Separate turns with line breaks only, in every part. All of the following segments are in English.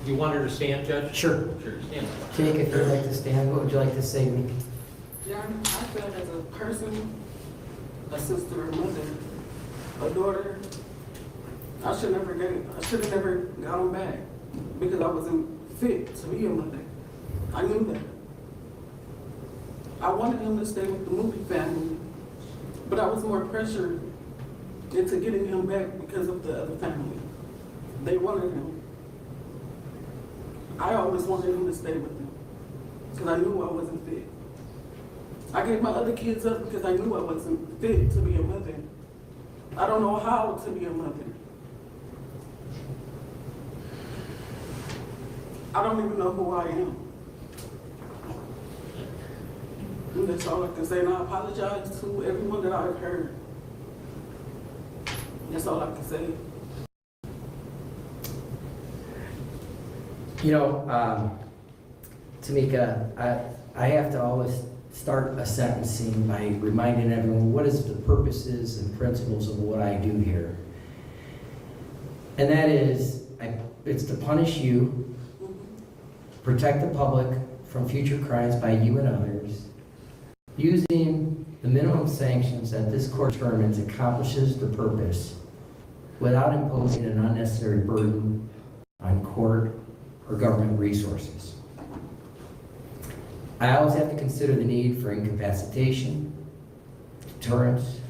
You want her to stand, Judge?
Sure.
Sure, stand.
Timmeka, if you'd like to stand, what would you like to say to me?
Your Honor, I feel as a person, a sister, a mother, a daughter, I should have never got him back because I wasn't fit to be a mother. I knew that. I wanted him to stay with the movie family, but I was more pressured into getting him back because of the other family. They wanted him. I always wanted him to stay with them because I knew I wasn't fit. I gave my other kids up because I knew I wasn't fit to be a mother. I don't know how to be a mother. I don't even know who I am. And that's all I can say. And I apologize to everyone that I've hurt. That's all I can say.
You know, Timmeka, I have to always start a sentencing by reminding everyone what is the purposes and principles of what I do here. And that is, it's to punish you, protect the public from future crimes by you and others, using the minimum sanctions that this court determines accomplishes the purpose without imposing an unnecessary burden on court or government resources. I always have to consider the need for incapacitation, deterrence,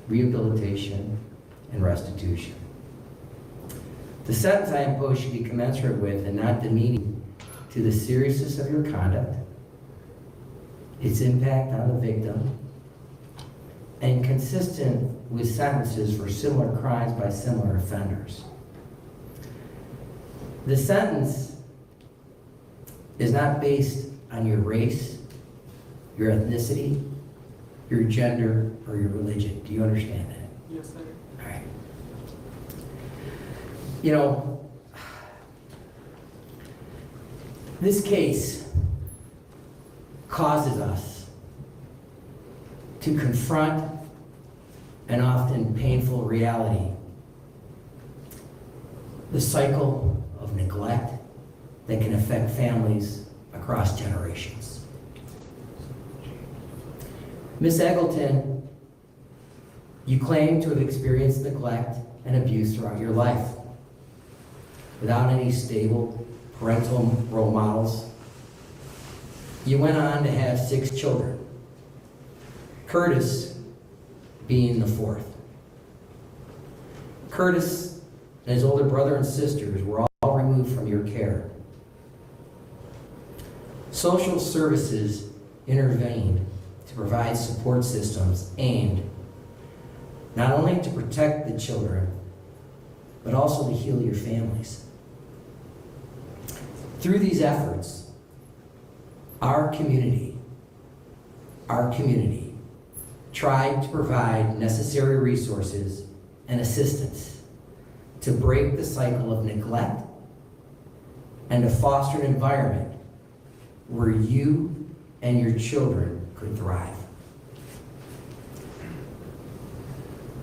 rehabilitation, and restitution. The sentence I impose should be commensurate with and not demeaning to the seriousness of your conduct, its impact on the victim, and consistent with sentences for similar crimes by similar offenders. The sentence is not based on your race, your ethnicity, your gender, or your religion. Do you understand that?
Yes, sir.
All right. You know, this case causes us to confront an often painful reality, the cycle of neglect that can affect families across generations. Ms. Eggleton, you claim to have experienced neglect and abuse throughout your life without any stable parental role models. You went on to have 6 children, Curtis being the 4th. Curtis and his older brother and sisters were all removed from your care. Social services intervened to provide support systems aimed not only to protect the children, but also to heal your families. Through these efforts, our community tried to provide necessary resources and assistance to break the cycle of neglect and to foster an environment where you and your children could thrive.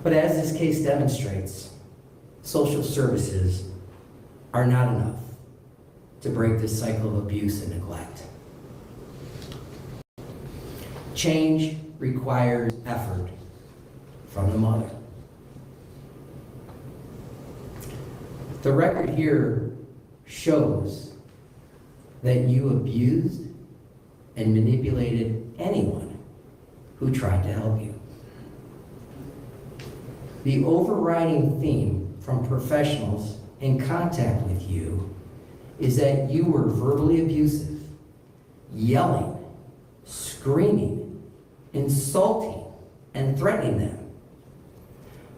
But as this case demonstrates, social services are not enough to break this cycle of abuse and neglect. Change requires effort from the mother. The record here shows that you abused and manipulated anyone who tried to help you. The overriding theme from professionals in contact with you is that you were verbally abusive, yelling, screaming, insulting, and threatening them.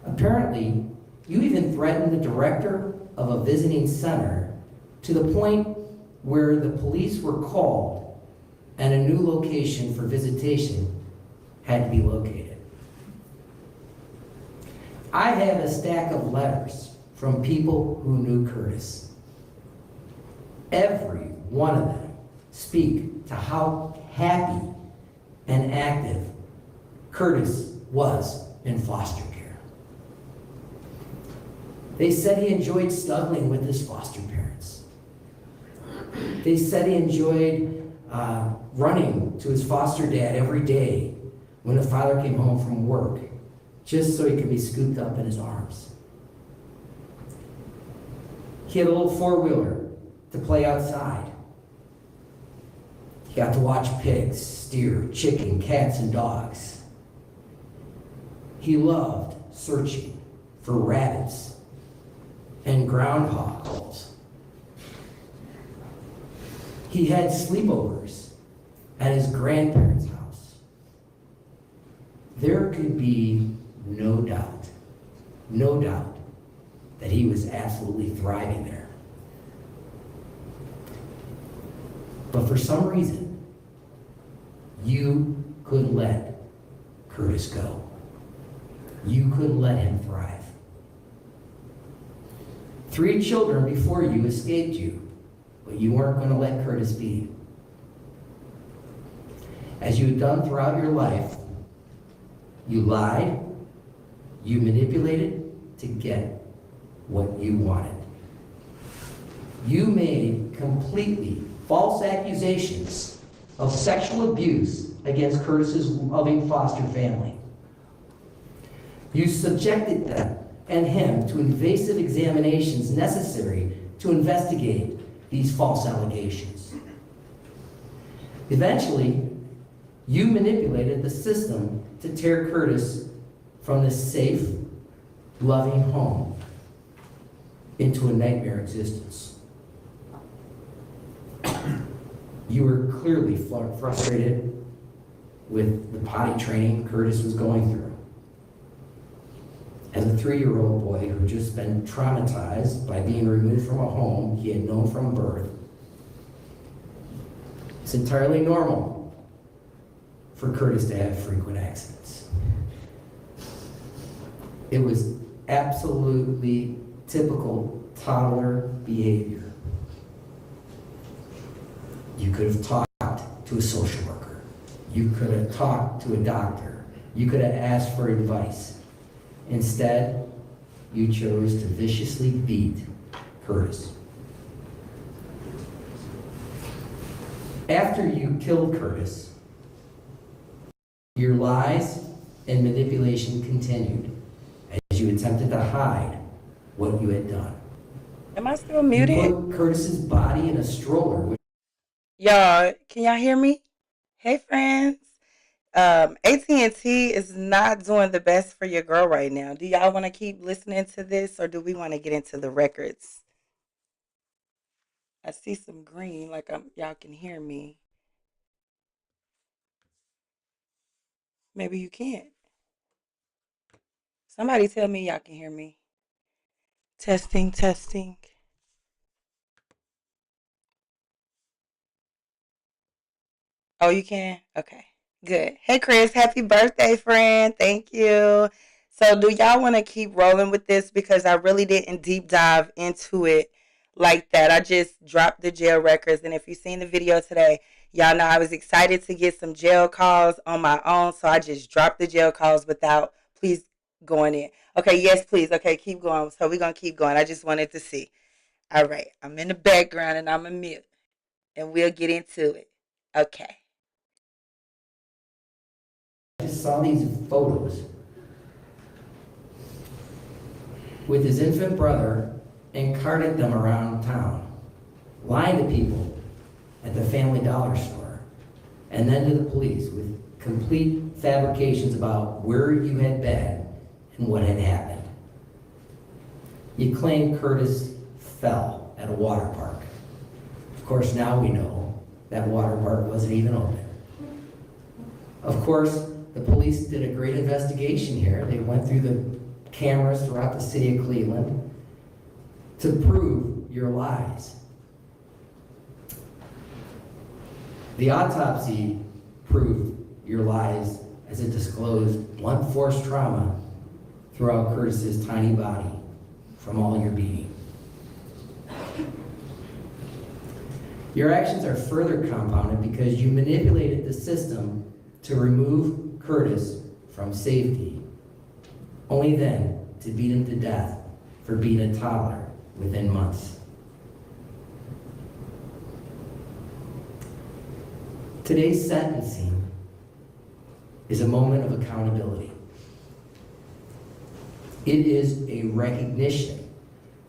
Apparently, you even threatened the director of a visiting center to the point where the police were called and a new location for visitation had to be located. I have a stack of letters from people who knew Curtis. Every one of them speak to how happy and active Curtis was in foster care. They said he enjoyed snuggling with his foster parents, They said he enjoyed running to his foster dad every day when the father came home from work, just so he could be scooped up in his arms. He had a little four-wheeler to play outside. He got to watch pigs, steer, chicken, cats, and dogs. He loved searching for rabbits and groundhogs. He had sleepovers at his grandparents' house. There could be no doubt that he was absolutely thriving there. But for some reason, you couldn't let Curtis go. You couldn't let him thrive. 3 children before you escaped you, but you weren't going to let Curtis be. As you had done throughout your life, you lied, you manipulated to get what you wanted. You made completely false accusations of sexual abuse against Curtis's loving foster family. You subjected them and him to invasive examinations necessary to investigate these false allegations. Eventually, you manipulated the system to tear Curtis from this safe, loving home into a nightmare existence. You were clearly frustrated with the potty training Curtis was going through. As a 3-year-old boy who had just been traumatized by being removed from a home he had known from birth, it's entirely normal for Curtis to have frequent accidents. It was absolutely typical toddler behavior. You could have talked to a social worker. You could have talked to a doctor. You could have asked for advice. Instead, you chose to viciously beat Curtis. After you killed Curtis, your lies and manipulation continued as you attempted to hide what you had done.
Am I still muted?
You put Curtis's body in a stroller.
Y'all, can y'all hear me? Hey, friends. AT&T is not doing the best for your girl right now. Do y'all want to keep listening to this, or do we want to get into the records? I see some green, like y'all can hear me. Maybe you can't. Somebody tell me y'all can hear me. Testing, testing. Oh, you can? Okay, good. Hey, Chris, happy birthday, friend. Thank you. So, do y'all want to keep rolling with this? Because I really didn't deep dive into it like that. I just dropped the jail records. And if you've seen the video today, y'all know I was excited to get some jail calls on my own. So, I just dropped the jail calls without, please, going in. Okay, yes, please. Okay, keep going. So, we're going to keep going. I just wanted to see. All right, I'm in the background and I'm a mute. And we'll get into it. Okay.
I just saw these photos with his infant brother and carted them around town, lying to people at the Family Dollar store, and then to the police with complete fabrications about where you had been and what had happened. You claimed Curtis fell at a water park. Of course, now we know that water park wasn't even open. Of course, the police did a great investigation here. They went through the cameras throughout the city of Cleveland to prove your lies. The autopsy proved your lies as it disclosed blunt force trauma throughout Curtis's tiny body from all your beating. Your actions are further compounded because you manipulated the system to remove Curtis from safety, only then to beat him to death for being a toddler within months. Today's sentencing is a moment of accountability. It is a recognition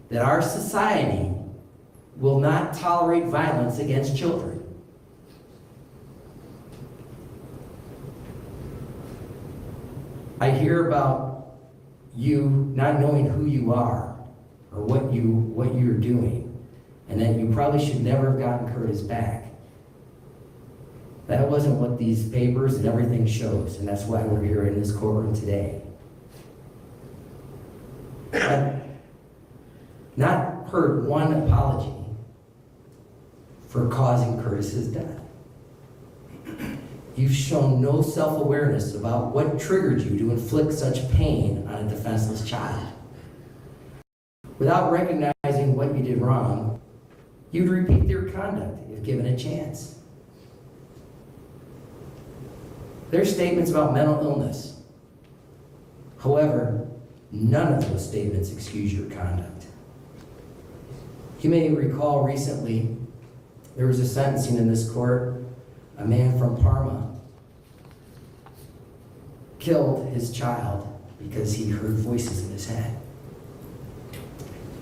that our society will not tolerate violence against children. I hear about you not knowing who you are or what you're doing, and that you probably should never have gotten Curtis back. That wasn't what these papers and everything shows, and that's why we're here in this courtroom today. I've not heard one apology for causing Curtis's death. You've shown no self-awareness about what triggered you to inflict such pain on a defenseless child. Without recognizing what you did wrong, you'd repeat your conduct if given a chance. There's statements about mental illness. However, none of those statements excuse your conduct. You may recall recently, there was a sentencing in this court. A man from Parma killed his child because he heard voices in his head.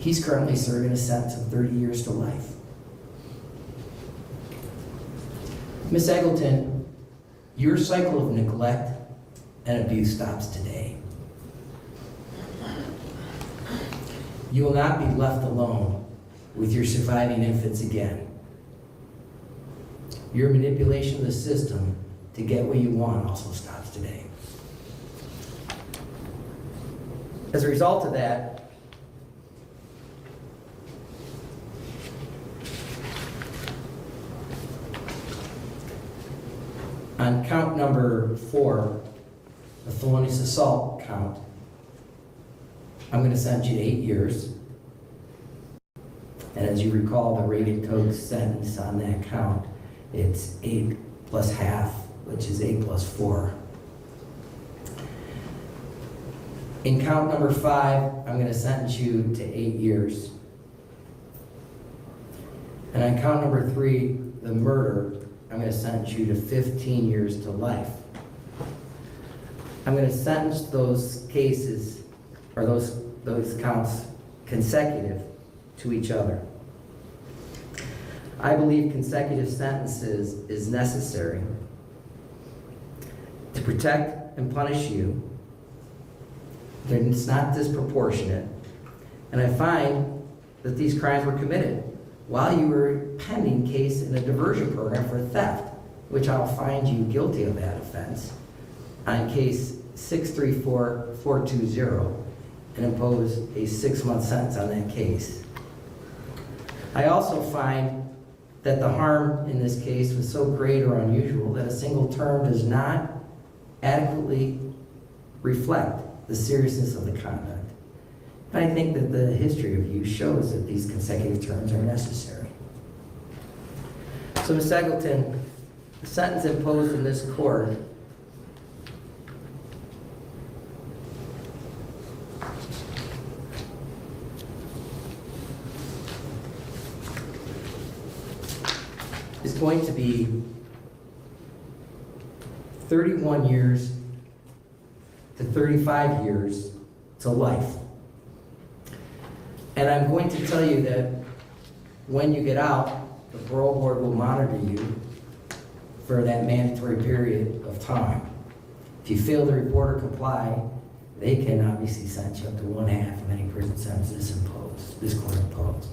He's currently serving a sentence of 30 years to life. Miss Eggleton, your cycle of neglect and abuse stops today. You will not be left alone with your surviving infants again. Your manipulation of the system to get what you want also stops today. As a result of that, on count number 4, the felonious assault count, I'm going to sentence you to 8 years. And as you recall, the rated code sentence on that count, it's 8 plus half, which is 8 plus 4. In count number 5, I'm going to sentence you to 8 years. And on count number 3, the murder, I'm going to sentence you to 15 years to life. I'm going to sentence those cases, or those counts, consecutive to each other. I believe consecutive sentences is necessary to protect and punish you. It's not disproportionate. And I find that these crimes were committed while you were pending case in a diversion program for theft, which I'll find you guilty of that offense on case 634420 and impose a 6-month sentence on that case. I also find that the harm in this case was so great or unusual that a single term does not adequately reflect the seriousness of the conduct. And I think that the history of you shows that these consecutive terms are necessary. So, Ms. Eggleton, the sentence imposed in this court is going to be 31 years to 35 years to life. And I'm going to tell you that when you get out, the parole board will monitor you for that mandatory period of time. If you fail to report or comply, they can obviously sentence you up to 1/2 of any prison sentence this court imposed.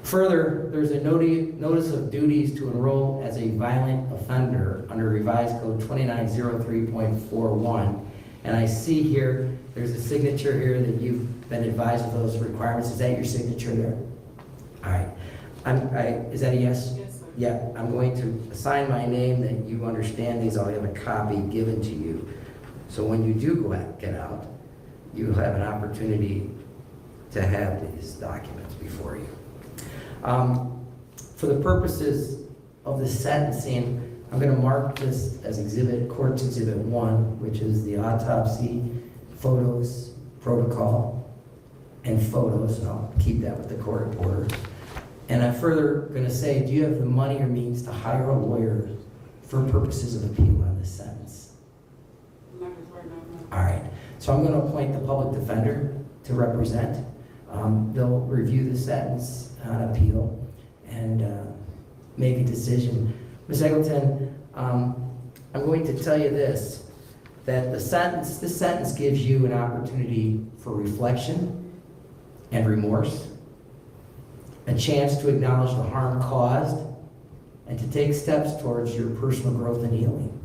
Further, there's a notice of duties to enroll as a violent offender under revised code 2903.41. And I see here, there's a signature here that you've been advised of those requirements. Is that your signature there? All right. Is that a yes?
Yes, sir.
Yeah, I'm going to assign my name that you understand these. I'll have a copy given to you. So when you do get out, you'll have an opportunity to have these documents before you. For the purposes of the sentencing, I'm going to mark this as Court's Exhibit 1, which is the autopsy, photos, protocol, and photos, and I'll keep that with the court reporter. And I'm further going to say, do you have the money or means to hire a lawyer for purposes of appeal on this sentence?
Not as right now, no.
All right, so I'm going to appoint the public defender to represent. They'll review the sentence on appeal and make a decision. Ms. Eggleton, I'm going to tell you this, that this sentence gives you an opportunity for reflection and remorse, a chance to acknowledge the harm caused, and to take steps towards your personal growth and healing.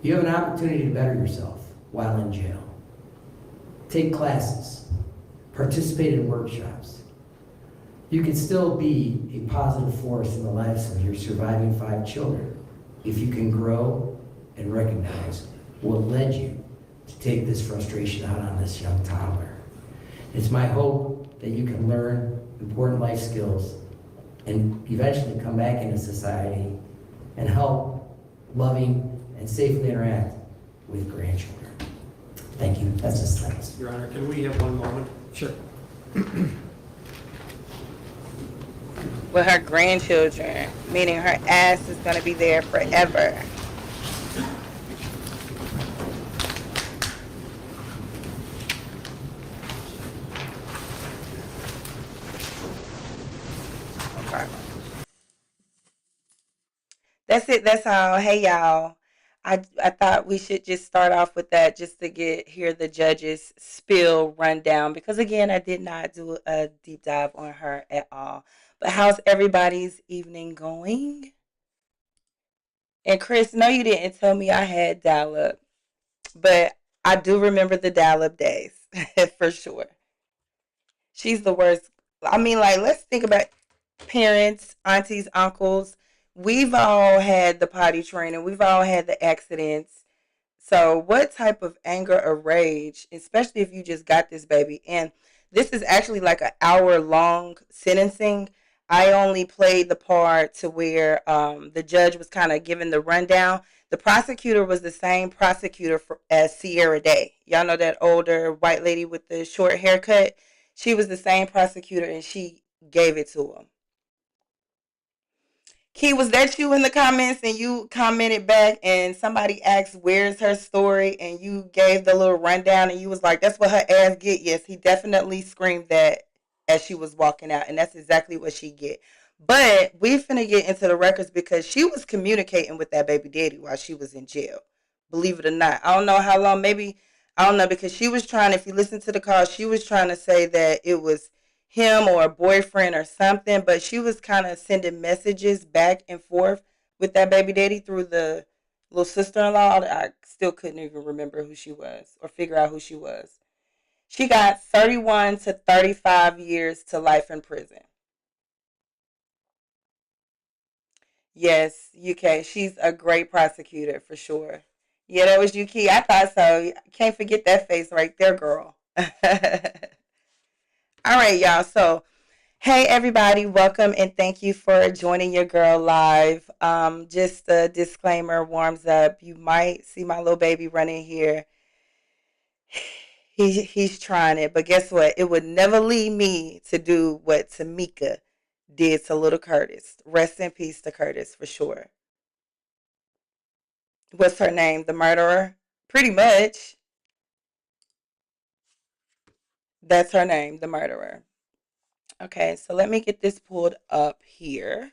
You have an opportunity to better yourself while in jail. Take classes, participate in workshops. You can still be a positive force in the lives of your surviving 5 children if you can grow and recognize what led you to take this frustration out on this young toddler. It's my hope that you can learn important life skills and eventually come back into society and help loving and safely interact with grandchildren. Thank you. That's the sentence.
Your Honor, can we have one moment?
Sure.
With her grandchildren, meaning her ass is going to be there forever. Okay. That's it. That's all. Hey, y'all. I thought we should just start off with that just to hear the judge's spill rundown because again I did not do a deep dive on her at all. But how's everybody's evening going? And Chris, no, you didn't tell me I had dial up, but I do remember the dial up days for sure. She's the worst. I mean, like, let's think about parents, aunties, uncles. We've all had the potty training. We've all had the accidents. So, what type of anger or rage, especially if you just got this baby? And this is actually like an hour long sentencing. I only played the part to where the judge was kind of giving the rundown. The prosecutor was the same prosecutor as Sierra Day. Y'all know that older white lady with the short haircut? She was the same prosecutor and she gave it to him. Key, was that you in the comments and you commented back and somebody asked where's her story and you gave the little rundown and you was like, that's what her ass get? Yes, he definitely screamed that as she was walking out and that's exactly what she get. But we finna get into the records because she was communicating with that baby daddy while she was in jail. Believe it or not. I don't know how long, maybe, I don't know, because she was trying, if you listen to the call, she was trying to say that it was him or a boyfriend or something, but she was kind of sending messages back and forth with that baby daddy through the little sister-in-law. I still couldn't even remember who she was or figure out who she was. She got 31 to 35 years to life in prison. Yes, UK. She's a great prosecutor for sure. Yeah, that was UK. I thought so. Can't forget that face right there, girl. All right, y'all. So hey everybody, welcome and thank you for joining your girl live. Just a disclaimer, warms up. You might see my little baby running here. He's trying it, but guess what? It would never lead me to do what Timmeka did to little Curtis. Rest in peace to Curtis for sure. What's her name? The murderer? Pretty much. That's her name, the murderer. Okay, so let me get this pulled up here.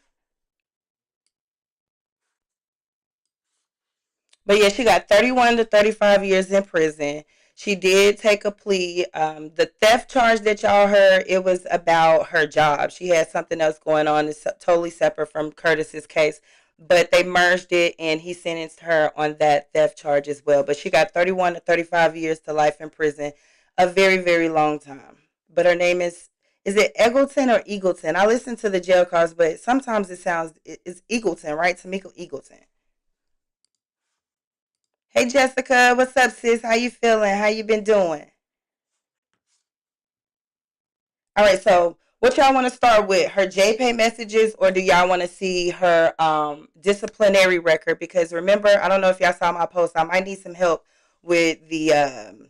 But yeah, she got 31 to 35 years in prison. She did take a plea. The theft charge that y'all heard, it was about her job. She had something else going on. It's totally separate from Curtis's case. But they merged it and he sentenced her on that theft charge as well. But she got 31 to 35 years to life in prison. A very, very long time. But her name is it Eggleton or Eagleton? I listen to the jail calls, but sometimes it sounds, it's Eagleton, right? Timmeka Eggleton. Hey Jessica, what's up, sis? How you feeling? How you been doing? All right, so what y'all want to start with? Her JPay messages, or do y'all want to see her disciplinary record? Because remember, I don't know if y'all saw my post. I might need some help with the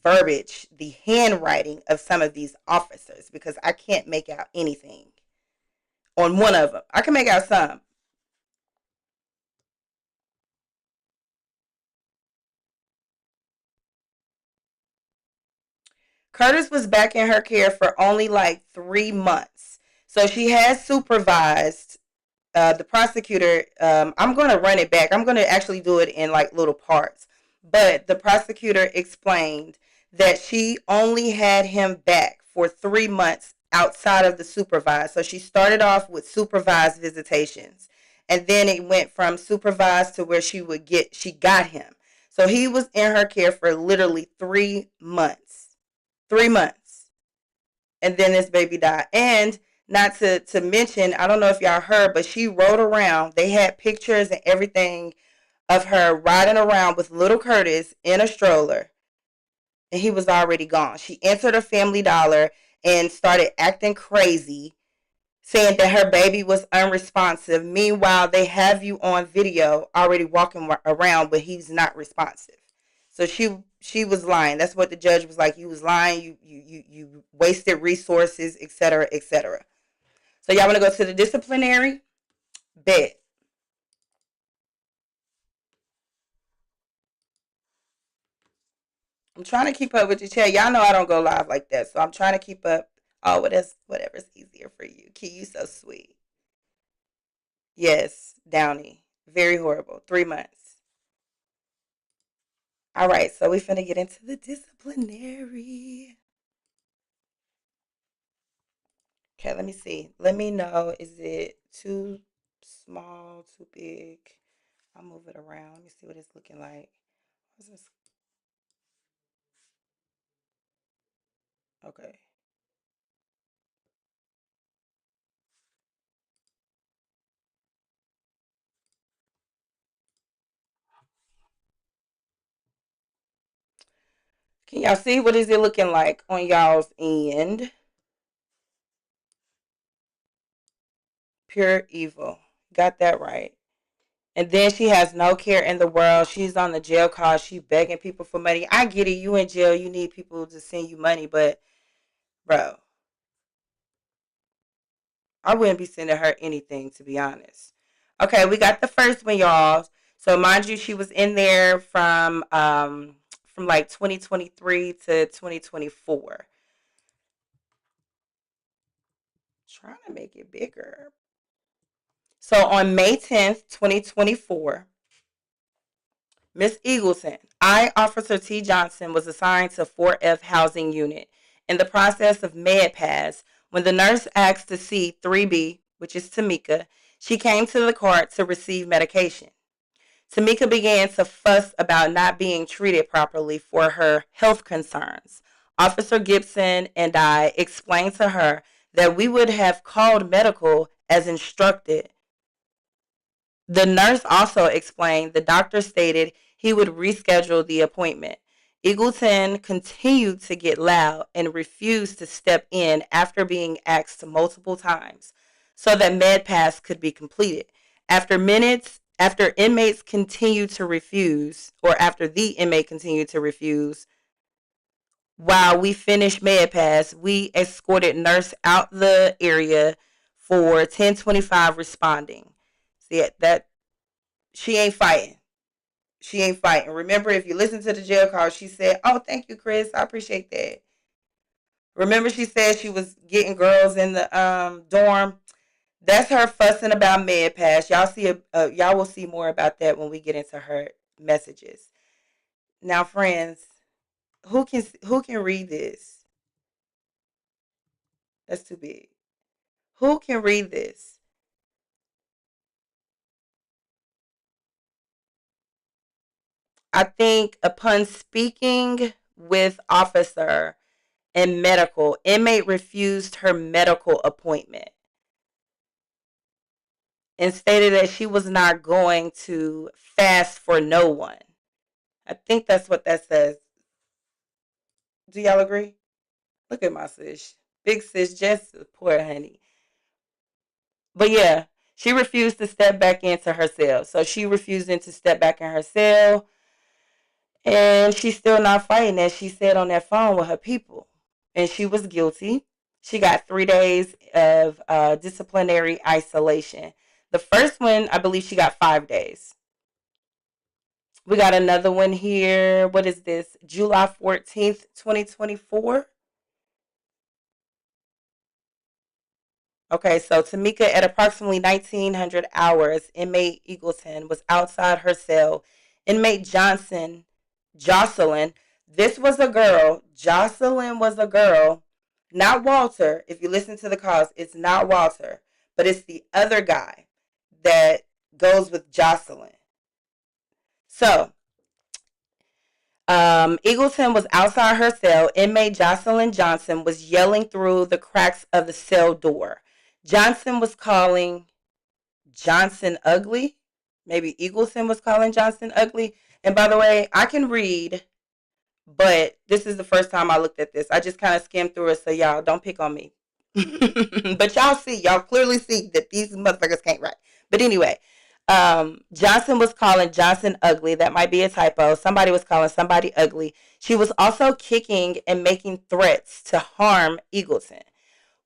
verbiage, the handwriting of some of these officers because I can't make out anything on one of them. I can make out some. Curtis was back in her care for only like 3 months. So she has supervised the prosecutor. I'm going to run it back. I'm going to actually do it in like little parts. But the prosecutor explained that she only had him back for 3 months outside of the supervised. So she started off with supervised visitations. And then it went from supervised to where she got him. So he was in her care for literally 3 months. 3 months. And then this baby died. And not to mention, I don't know if y'all heard, but she rode around. They had pictures and everything of her riding around with little Curtis in a stroller, and he was already gone. She entered a Family Dollar and started acting crazy, saying that her baby was unresponsive. Meanwhile, they have you on video already walking around, but he's not responsive. So she was lying. That's what the judge was like. You was lying. You wasted resources, etc., etc. So y'all want to go to the disciplinary? Bet. I'm trying to keep up with the chat. Y'all know I don't go live like that, so I'm trying to keep up. Oh, whatever's easier for you. Key, you so sweet. Yes, Downey. Very horrible. 3 months. All right, so we finna get into the disciplinary. Okay, let me see. Let me know. Is it too small, too big? I'll move it around. Let me see what it's looking like. What's this? Okay. Can y'all see what is it looking like on y'all's end? Pure evil. Got that right. And then she has no care in the world. She's on the jail call. She begging people for money. I get it. You in jail. You need people to send you money. But, bro, I wouldn't be sending her anything, to be honest. Okay, we got the first one, y'all. So, mind you, she was in there from like 2023 to 2024. Trying to make it bigger. So, on May 10th, 2024, Miss Eggleton, I, Officer T. Johnson, was assigned to 4F Housing Unit. In the process of med pass, when the nurse asked to see 3B, which is Timmeka, she came to the cart to receive medication. Timmeka began to fuss about not being treated properly for her health concerns. Officer Gibson and I explained to her that we would have called medical as instructed. The nurse also explained the doctor stated he would reschedule the appointment. Eggleton continued to get loud and refused to step in after being asked multiple times so that MedPass could be completed. After inmates continued to refuse, or after the inmate continued to refuse, while we finished MedPass, we escorted nurse out the area for 1025 responding. See that she ain't fighting. She ain't fighting. Remember, if you listen to the jail call, she said, "Oh, thank you, Chris. I appreciate that." Remember, she said she was getting girls in the dorm. That's her fussing about med pass. Y'all will see more about that when we get into her messages. Now, friends, who can read this? That's too big. Who can read this? I think upon speaking with officer and medical, inmate refused her medical appointment and stated that she was not going to fast for no one. I think that's what that says. Do y'all agree? Look at my sis. Big sis, just poor honey. But yeah, she refused to step back into her cell. So she refusing to step back in her cell. And she's still not fighting, as she said on that phone with her people. And she was guilty. She got 3 days of disciplinary isolation. The first one, I believe she got 5 days. We got another one here. What is this? July 14th, 2024. Okay, so Timmeka, at approximately 1900 hours, inmate Eggleton was outside her cell. Inmate Jocelyn, this was a girl. Jocelyn was a girl, not Walter. If you listen to the calls, it's not Walter, but it's the other guy that goes with Jocelyn. So, Eagleton was outside her cell. Inmate Jocelyn Johnson was yelling through the cracks of the cell door. Johnson was calling Johnson ugly. Maybe Eagleton was calling Johnson ugly. And by the way, I can read, but this is the first time I looked at this. I just kind of skimmed through it, so y'all don't pick on me. But y'all clearly see that these motherfuckers can't write. But anyway, Johnson was calling Johnson ugly. That might be a typo. Somebody was calling somebody ugly. She was also kicking and making threats to harm Eagleton.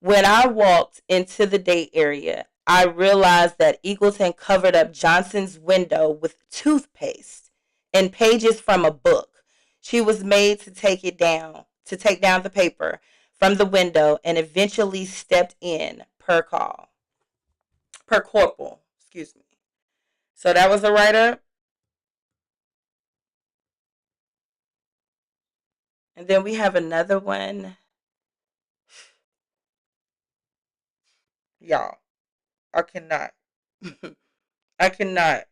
When I walked into the date area, I realized that Eagleton covered up Johnson's window with toothpaste and pages from a book. She was made to take down the paper from the window, and eventually stepped in per corporal, excuse me. So that was a write up. And then we have another one. Y'all, I cannot. I cannot.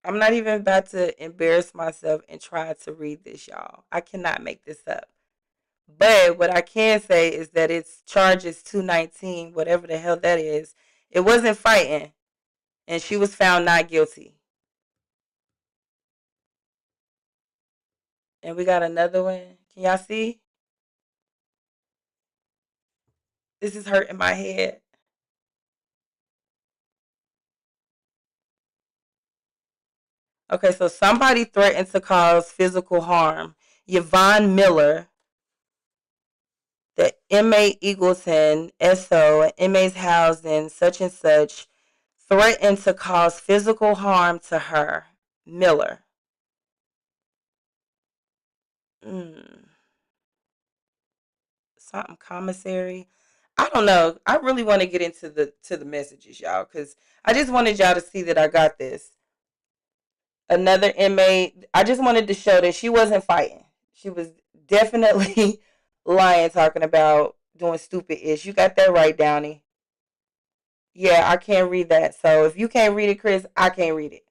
I'm not even about to embarrass myself and try to read this, y'all. I cannot make this up. But what I can say is that it's charges 219, whatever the hell that is. It wasn't fighting, and she was found not guilty. And we got another one. Can y'all see? This is hurting my head. Okay, so somebody threatened to cause physical harm. Yvonne Miller, the inmate Eagleton, SO, inmates housed in such and such, threatened to cause physical harm to her. Miller. Mm, something commissary. I don't know. I really want to get into the messages, y'all, because I just wanted y'all to see that I got this. Another inmate. I just wanted to show that she wasn't fighting. She was definitely lying, talking about doing stupid ish. You got that right, Downey. Yeah, I can't read that. So if you can't read it, Chris, I can't read it.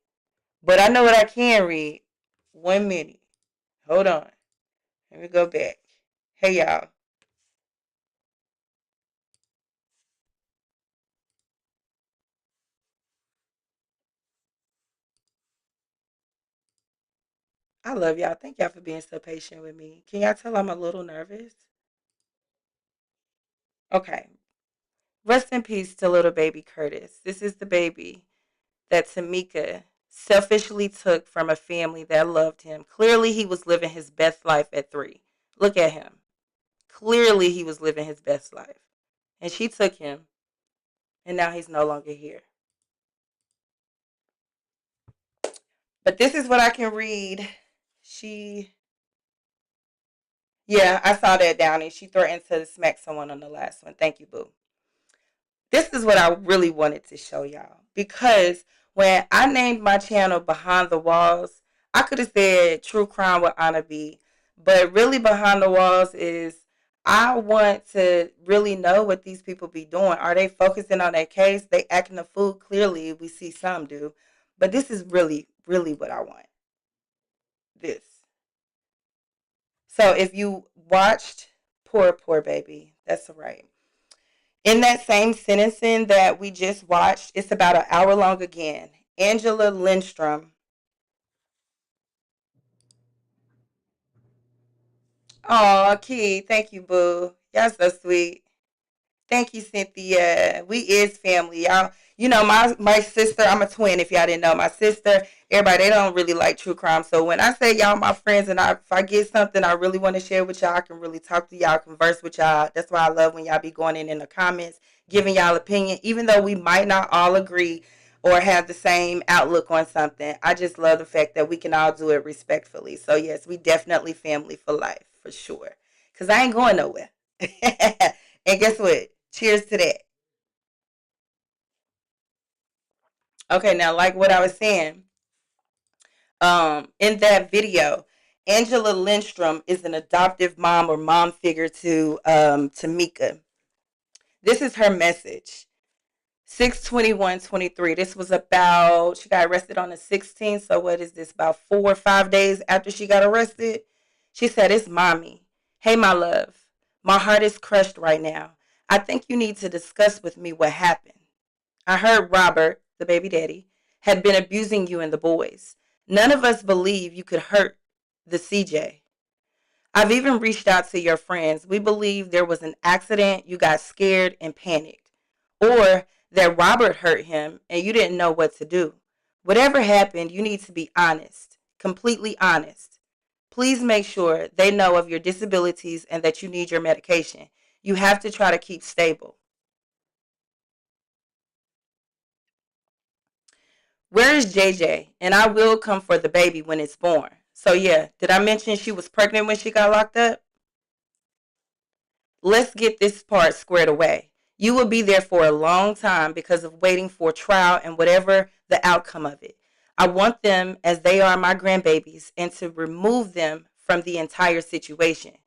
But I know what I can read. 1 minute. Hold on. Let me go back. Hey, y'all. I love y'all. Thank y'all for being so patient with me. Can y'all tell I'm a little nervous? Okay. Rest in peace to little baby Curtis. This is the baby that Timmeka selfishly took from a family that loved him. Clearly, he was living his best life at 3. Look at him. Clearly, he was living his best life. And she took him, and now he's no longer here. But this is what I can read. She, yeah, I saw that, Downey. She threatened to smack someone on the last one. Thank you, boo. This is what I really wanted to show y'all, because when I named my channel Behind the Walls, I could have said True Crime with Anna B, but really Behind the Walls is, I want to really know what these people be doing. Are they focusing on that case? They acting a fool? Clearly, we see some do, but this is really, really what I want. This. So if you watched Poor Baby, that's right. In that same sentencing that we just watched, it's about an hour long again. Angela Lindstrom. Oh, Key, thank you, boo. Y'all so sweet. Thank you, Cynthia. We is family, y'all. You know, my sister, I'm a twin if y'all didn't know. My sister, everybody, they don't really like true crime. So when I say y'all my friends and if I get something I really want to share with y'all, I can really talk to y'all, converse with y'all. That's why I love when y'all be going in the comments, giving y'all opinion. Even though we might not all agree or have the same outlook on something, I just love the fact that we can all do it respectfully. So yes, we definitely family for life, for sure. Because I ain't going nowhere. And guess what? Cheers to that. Okay, now like what I was saying, in that video, Angela Lindstrom is an adoptive mom or mom figure to Mika. This is her message. 6/21/23. This was about, she got arrested on the 16th. So what is this? About 4 or 5 days after she got arrested. She said, "It's mommy. Hey, my love. My heart is crushed right now. I think you need to discuss with me what happened. I heard Robert, the baby daddy, had been abusing you and the boys. None of us believe you could hurt the CJ. I've even reached out to your friends. We believe there was an accident, you got scared and panicked, or that Robert hurt him and you didn't know what to do. Whatever happened, you need to be honest, completely honest. Please make sure they know of your disabilities and that you need your medication. You have to try to keep stable. Where is JJ? And I will come for the baby when it's born." So, yeah, did I mention she was pregnant when she got locked up? Let's get this part squared away. You will be there for a long time because of waiting for trial and whatever the outcome of it. I want them as they are my grandbabies and to remove them from the entire situation.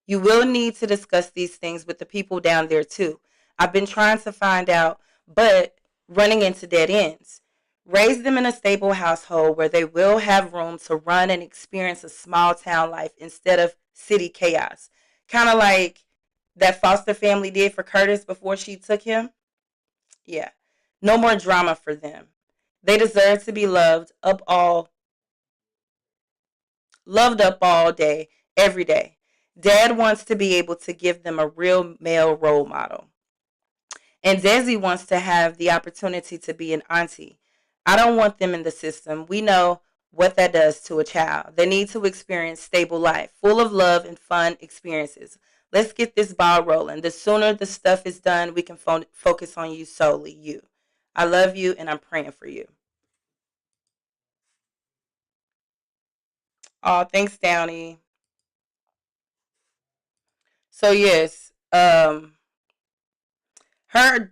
You will need to discuss these things with the people down there too. I've been trying to find out, but running into dead ends. Raise them in a stable household where they will have room to run and experience a small town life instead of city chaos. Kind of like that foster family did for Curtis before she took him. Yeah. No more drama for them. They deserve to be loved up all day, every day. Dad wants to be able to give them a real male role model. And Desi wants to have the opportunity to be an auntie. I don't want them in the system. We know what that does to a child. They need to experience stable life, full of love and fun experiences. Let's get this ball rolling. The sooner the stuff is done, we can focus on you solely, you. I love you and I'm praying for you. Oh, thanks, Downey. So yes, her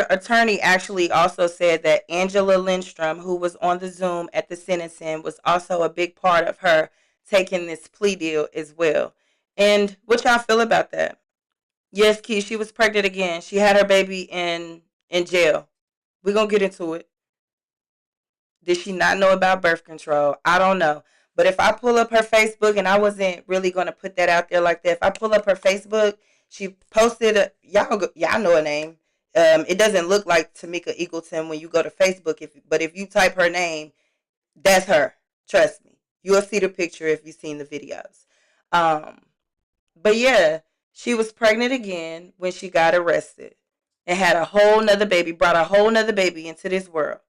attorney actually also said that Angela Lindstrom, who was on the Zoom at the sentencing, was also a big part of her taking this plea deal as well. And what y'all feel about that? Yes, Key, she was pregnant again. She had her baby in jail. We're gonna get into it. Did she not know about birth control? I don't know. But if I pull up her Facebook, and I wasn't really gonna put that out there like that. If I pull up her Facebook, she posted y'all know her name. It doesn't look like Timmeka Eggleton when you go to Facebook. But if you type her name, that's her. Trust me, you'll see the picture if you've seen the videos. Um, but yeah, she was pregnant again when she got arrested and had a whole nother baby. Brought a whole nother baby into this world.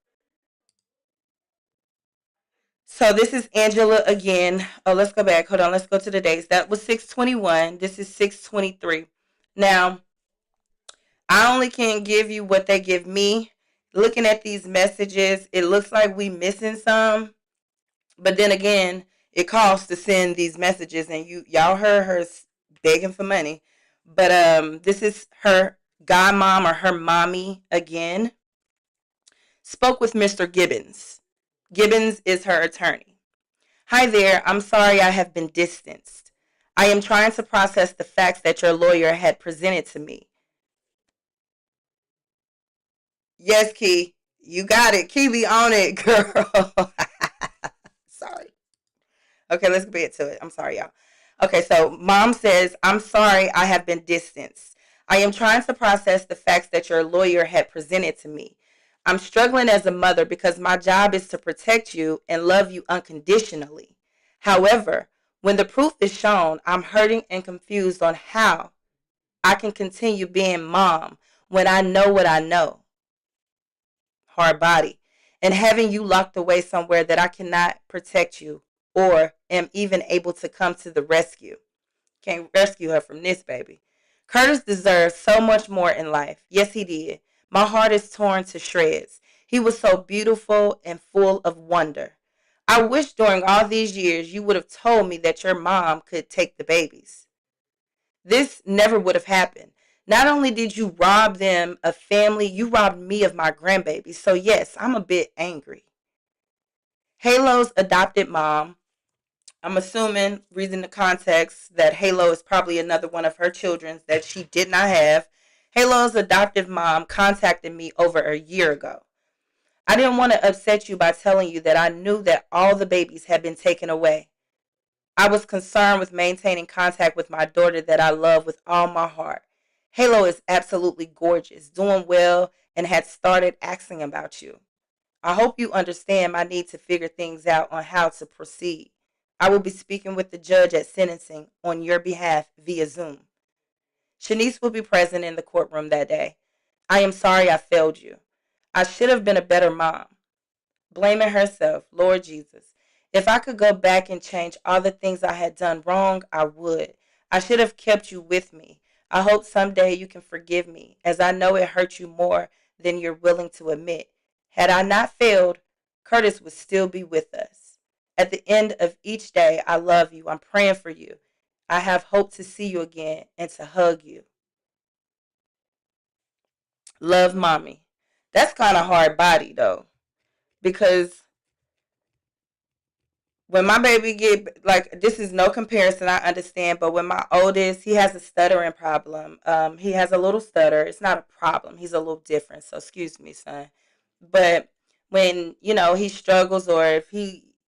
So this is Angela again. Oh, let's go back. Hold on. Let's go to the dates. That was 6/21. This is 6/23. Now, I only can give you what they give me. Looking at these messages, it looks like we missing some. But then again, it costs to send these messages, and y'all heard her begging for money. But this is her godmom or her mommy again. Spoke with Mr. Gibbons. Gibbons is her attorney. "Hi there, I'm sorry I have been distanced. I am trying to process the facts that your lawyer had presented to me." Yes, Key, you got it. Key be on it, girl. Sorry. Okay, let's get to it. I'm sorry, y'all. Okay, so mom says, "I'm sorry I have been distanced. I am trying to process the facts that your lawyer had presented to me. I'm struggling as a mother because my job is to protect you and love you unconditionally. However, when the proof is shown, I'm hurting and confused on how I can continue being mom when I know what I know. Hard body. And having you locked away somewhere that I cannot protect you or am even able to come to the rescue. Can't rescue her from this, baby. Curtis deserves so much more in life. Yes, he did. My heart is torn to shreds. He was so beautiful and full of wonder. I wish during all these years you would have told me that your mom could take the babies. This never would have happened. Not only did you rob them of family, you robbed me of my grandbaby. So, yes, I'm a bit angry. Halo's adopted mom, I'm assuming, reading the context, that Halo is probably another one of her children that she did not have. Halo's adoptive mom contacted me over a year ago. I didn't want to upset you by telling you that I knew that all the babies had been taken away. I was concerned with maintaining contact with my daughter that I love with all my heart. Halo is absolutely gorgeous, doing well, and had started asking about you. I hope you understand my need to figure things out on how to proceed. I will be speaking with the judge at sentencing on your behalf via Zoom. Shanice will be present in the courtroom that day. I am sorry I failed you. I should have been a better mom. Blaming herself, Lord Jesus. If I could go back and change all the things I had done wrong, I would. I should have kept you with me. I hope someday you can forgive me, as I know it hurt you more than you're willing to admit. Had I not failed, Curtis would still be with us. At the end of each day, I love you. I'm praying for you. I have hope to see you again and to hug you. Love, mommy. That's kind of hard body, though, because when my baby get, like, this is no comparison, I understand, but when my oldest, he has a stuttering problem. He has a little stutter. It's not a problem. He's a little different. So excuse me, son. But when, he struggles, or if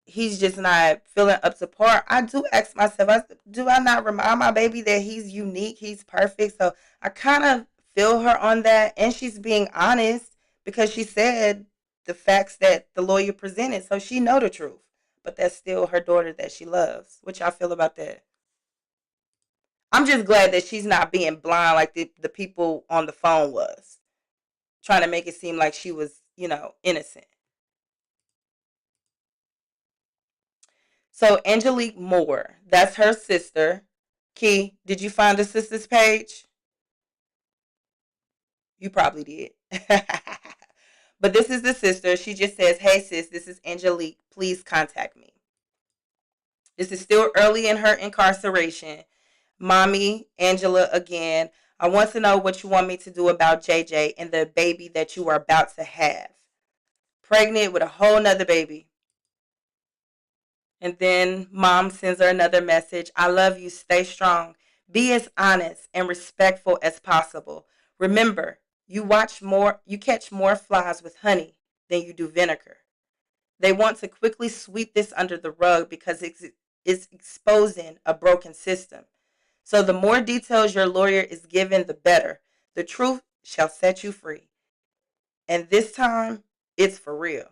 he's just not feeling up to par, I do ask myself, do I not remind my baby that he's unique, he's perfect? So I kind of feel her on that, and she's being honest because she said the facts that the lawyer presented, so she know the truth. But that's still her daughter that she loves. What y'all feel about that? I'm just glad that she's not being blind like the people on the phone was, trying to make it seem like she was, innocent. So Angelique Moore, that's her sister. Key, did you find the sister's page? You probably did. But this is the sister. She just says, "Hey sis, this is Angelique. Please contact me." This is still early in her incarceration. Mommy, Angela again. I want to know what you want me to do about JJ and the baby that you are about to have. Pregnant with a whole nother baby. And then mom sends her another message. I love you. Stay strong. Be as honest and respectful as possible. Remember, you catch more flies with honey than you do vinegar. They want to quickly sweep this under the rug because it's exposing a broken system. So the more details your lawyer is given, the better. The truth shall set you free. And this time, it's for real.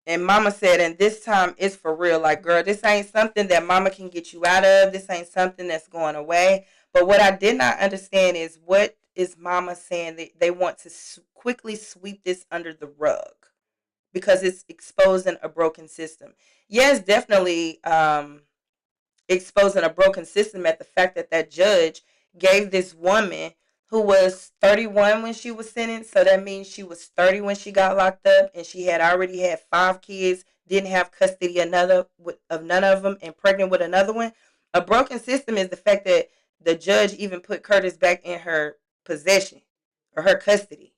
And mama said, and this time it's for real. Like, girl, this ain't something that mama can get you out of. This ain't something that's going away. But what I did not understand is, what is mama saying that they want to quickly sweep this under the rug because it's exposing a broken system. Yes, definitely exposing a broken system at the fact that that judge gave this woman who was 31 when she was sentenced. So that means she was 30 when she got locked up, and she had already had 5 kids, didn't have custody of none of them, and pregnant with another one. A broken system is the fact that the judge even put Curtis back in her possession or her custody.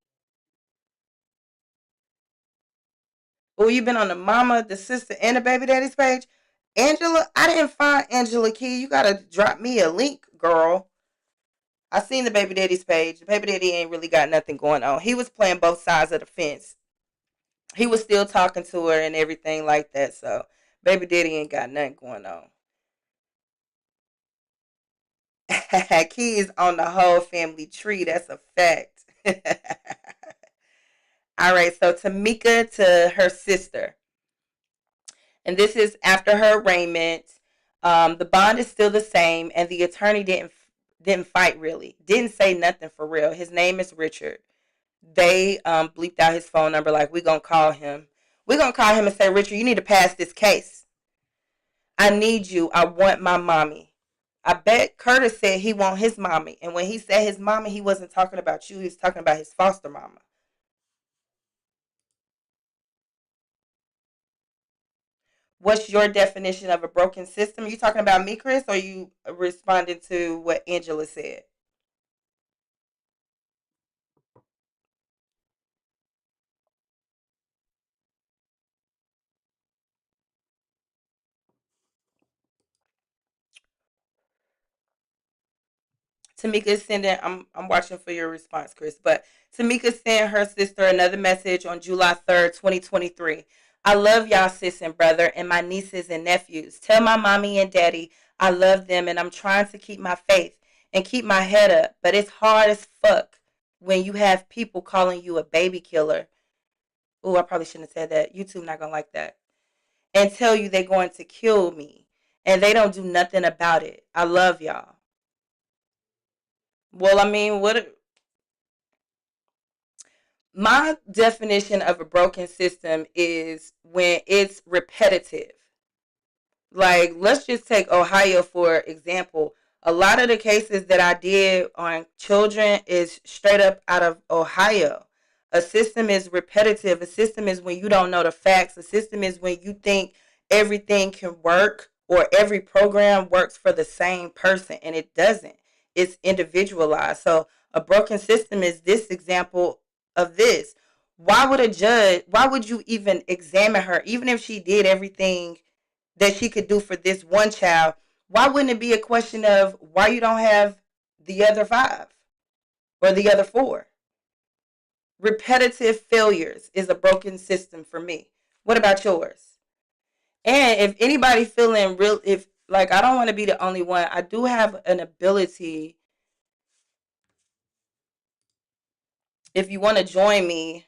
Oh, you been on the mama, the sister, and the baby daddy's page? Angela, I didn't find Angela Key. You gotta drop me a link, girl. I seen the baby daddy's page. The baby daddy ain't really got nothing going on. He was playing both sides of the fence. He was still talking to her and everything like that. So baby daddy ain't got nothing going on. Key is on the whole family tree. That's a fact. All right. So Timmeka to her sister, and this is after her arraignment. The bond is still the same, and the attorney didn't fight really. Didn't say nothing for real. His name is Richard. They bleeped out his phone number, like, we gonna call him. We gonna call him and say, Richard, you need to pass this case. I need you. I want my mommy. I bet Curtis said he want his mommy, and when he said his mommy, he wasn't talking about you. He was talking about his foster mama. What's your definition of a broken system? Are you talking about me, Chris, or are you responding to what Angela said? Tamika sending. I'm watching for your response, Chris. But Tamika sent her sister another message on July 3rd, 2023. I love y'all, sis and brother, and my nieces and nephews. Tell my mommy and daddy I love them, and I'm trying to keep my faith and keep my head up. But it's hard as fuck when you have people calling you a baby killer. Oh, I probably shouldn't have said that. YouTube not gonna like that. And tell you they're going to kill me, and they don't do nothing about it. I love y'all. Well, I mean, what my definition of a broken system is when it's repetitive. Like, let's just take Ohio for example. A lot of the cases that I did on children is straight up out of Ohio. A system is repetitive. A system is when you don't know the facts. A system is when you think everything can work or every program works for the same person, and it doesn't. It's individualized. So a broken system is this example of this. Why would a judge, why would you even examine her, even if she did everything that she could do for this one child? Why wouldn't it be a question of why you don't have the other five or the other four? Repetitive failures is a broken system for me. What about yours? And if anybody feeling real, if like I don't want to be the only one, I do have an ability. If you want to join me,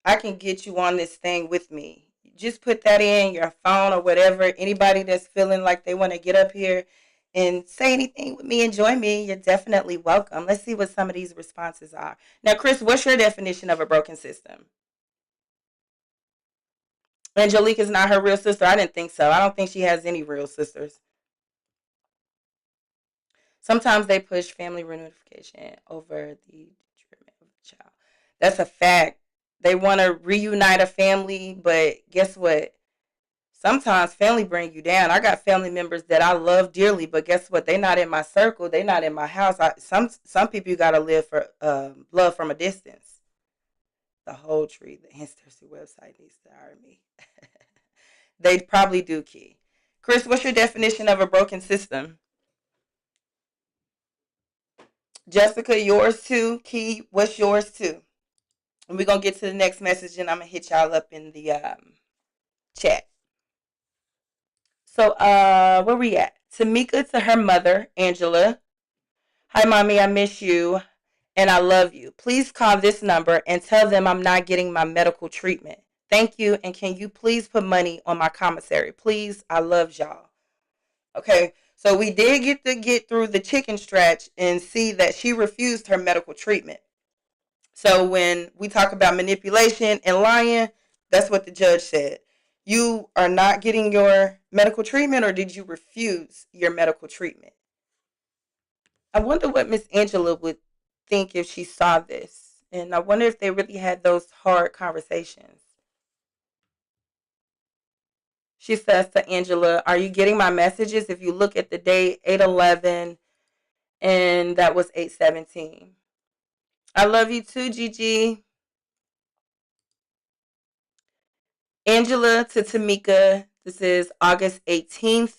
I can get you on this thing with me. Just put that in your phone or whatever. Anybody that's feeling like they want to get up here and say anything with me and join me, you're definitely welcome. Let's see what some of these responses are. Now, Chris, what's your definition of a broken system? Angelique is not her real sister. I didn't think so. I don't think she has any real sisters. Sometimes they push family reunification over the detriment of the child. That's a fact. They want to reunite a family, but guess what? Sometimes family bring you down. I got family members that I love dearly, but guess what? They're not in my circle. They're not in my house. Some people you gotta live for love from a distance. The whole tree, the Ancestry website needs to hire me. They probably do, Key. Chris, what's your definition of a broken system? Jessica, yours too. Key, what's yours too? And we're gonna get to the next message, and I'm gonna hit y'all up in the chat. So, where we at? Tamika to her mother, Angela. Hi, mommy, I miss you and I love you. Please call this number and tell them I'm not getting my medical treatment. Thank you, and can you please put money on my commissary? Please, I love y'all. Okay, so we did get through the chicken stretch and see that she refused her medical treatment. So when we talk about manipulation and lying, that's what the judge said. You are not getting your medical treatment, or did you refuse your medical treatment? I wonder what Miss Angela would think if she saw this. And I wonder if they really had those hard conversations. She says to Angela, are you getting my messages? If you look at the date, 8/11, and that was 8/17. I love you too, Gigi. Angela to Timmeka, this is August 18th.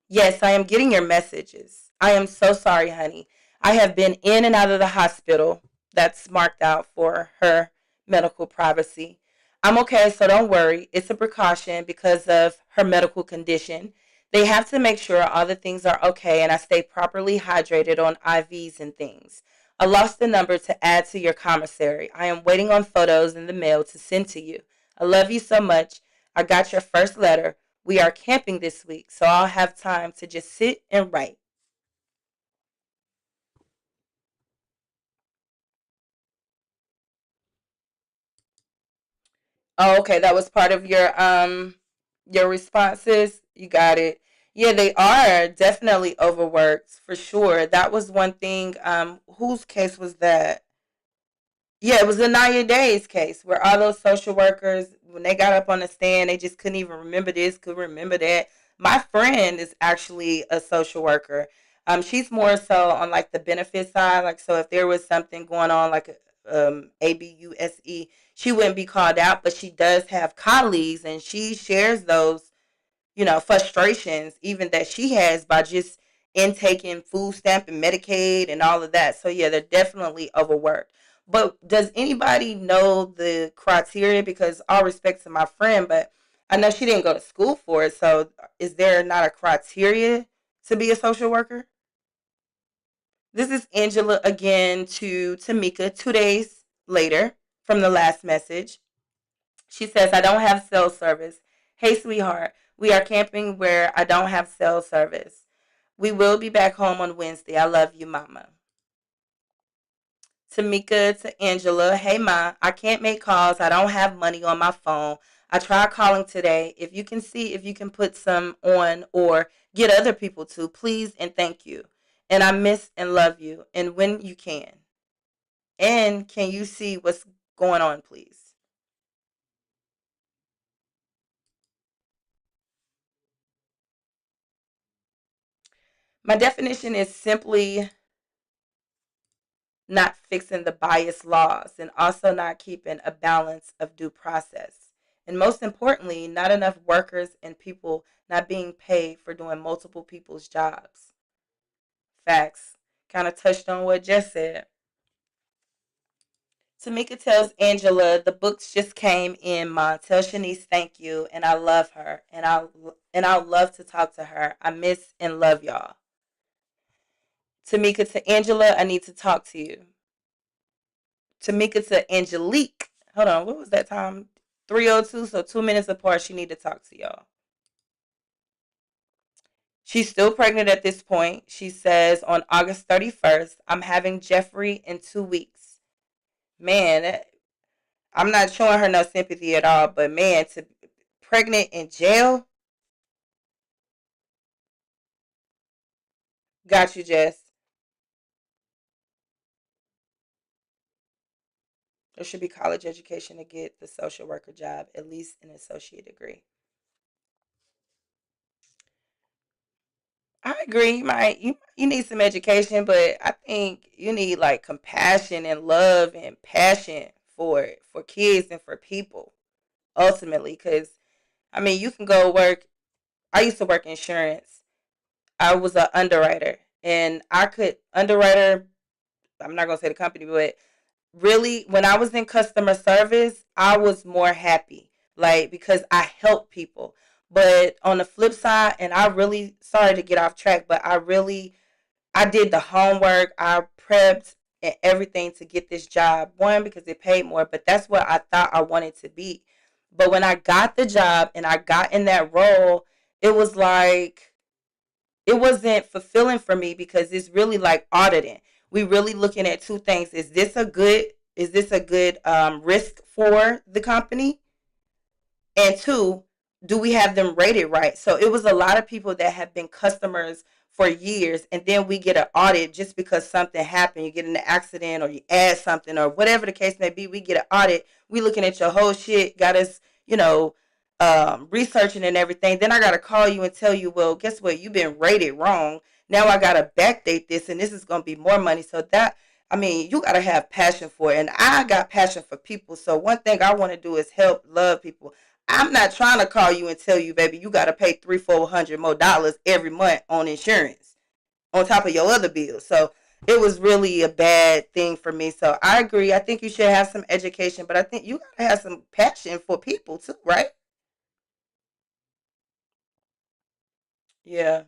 Yes, I am getting your messages. I am so sorry, honey. I have been in and out of the hospital. That's marked out for her medical privacy. I'm okay, so don't worry. It's a precaution because of her medical condition. They have to make sure all the things are okay and I stay properly hydrated on IVs and things. I lost the number to add to your commissary. I am waiting on photos in the mail to send to you. I love you so much. I got your first letter. We are camping this week, so I'll have time to just sit and write. Oh, okay, that was part of your responses. You got it. Yeah, they are definitely overworked for sure. That was one thing. Whose case was that? Yeah, it was the Naya Days case where all those social workers, when they got up on the stand, they just couldn't even remember this, couldn't remember that. My friend is actually a social worker. She's more so on like the benefit side. Like, so if there was something going on, like ABUSE, she wouldn't be called out, but she does have colleagues and she shares those, frustrations even that she has by just intaking food stamp and Medicaid and all of that. So yeah, they're definitely overworked. But does anybody know the criteria? Because all respect to my friend, but I know she didn't go to school for it. So is there not a criteria to be a social worker? This is Angela again to Timmeka 2 days later from the last message. She says, I don't have cell service. Hey, sweetheart, we are camping where I don't have cell service. We will be back home on Wednesday. I love you, Mama. Timmeka to Angela, hey, Ma, I can't make calls. I don't have money on my phone. I tried calling today. If you can see if you can put some on or get other people to, please and thank you. And I miss and love you. And when you can. And can you see what's going on, please? My definition is simply not fixing the bias laws and also not keeping a balance of due process. And most importantly, not enough workers and people not being paid for doing multiple people's jobs. Facts. Kind of touched on what Jess said. Tamika tells Angela the books just came in. Ma, tell Shanice thank you, and I love her, and I'll love to talk to her. I miss and love y'all. Tamika to Angela, I need to talk to you. Tamika to Angelique. Hold on, what was that time? 3:02, so 2 minutes apart. She need to talk to y'all. She's still pregnant at this point. She says on August 31st, I'm having Jeffrey in 2 weeks. Man, I'm not showing her no sympathy at all, but man, to pregnant in jail, got you, Jess. There should be college education to get the social worker job, at least an associate degree. I agree. You need some education, but I think you need like compassion and love and passion for kids and for people ultimately. Because I mean, you can go work. I used to work insurance. I was an underwriter, and I could underwriter. I'm not gonna say the company, but really when I was in customer service, I was more happy, like because I helped people. But on the flip side, and I really sorry to get off track, but I did the homework. I prepped and everything to get this job. One, because it paid more, but that's what I thought I wanted to be. But when I got the job and I got in that role, it was like it wasn't fulfilling for me because it's really like auditing. We really looking at two things. Is this a good risk for the company? And two, do we have them rated right? So it was a lot of people that have been customers for years, and then we get an audit just because something happened. You get in an accident or you add something or whatever the case may be. We get an audit. We looking at your whole shit, got us, you know, researching and everything. Then I got to call you and tell you, well, guess what? You've been rated wrong. Now I got to backdate this, and this is going to be more money. So that, I mean, you got to have passion for it. And I got passion for people. So one thing I want to do is help love people. I'm not trying to call you and tell you, baby, you got to pay 300-400 more dollars every month on insurance on top of your other bills. So it was really a bad thing for me. So I agree. I think you should have some education, but I think you got to have some passion for people too, right? Yeah,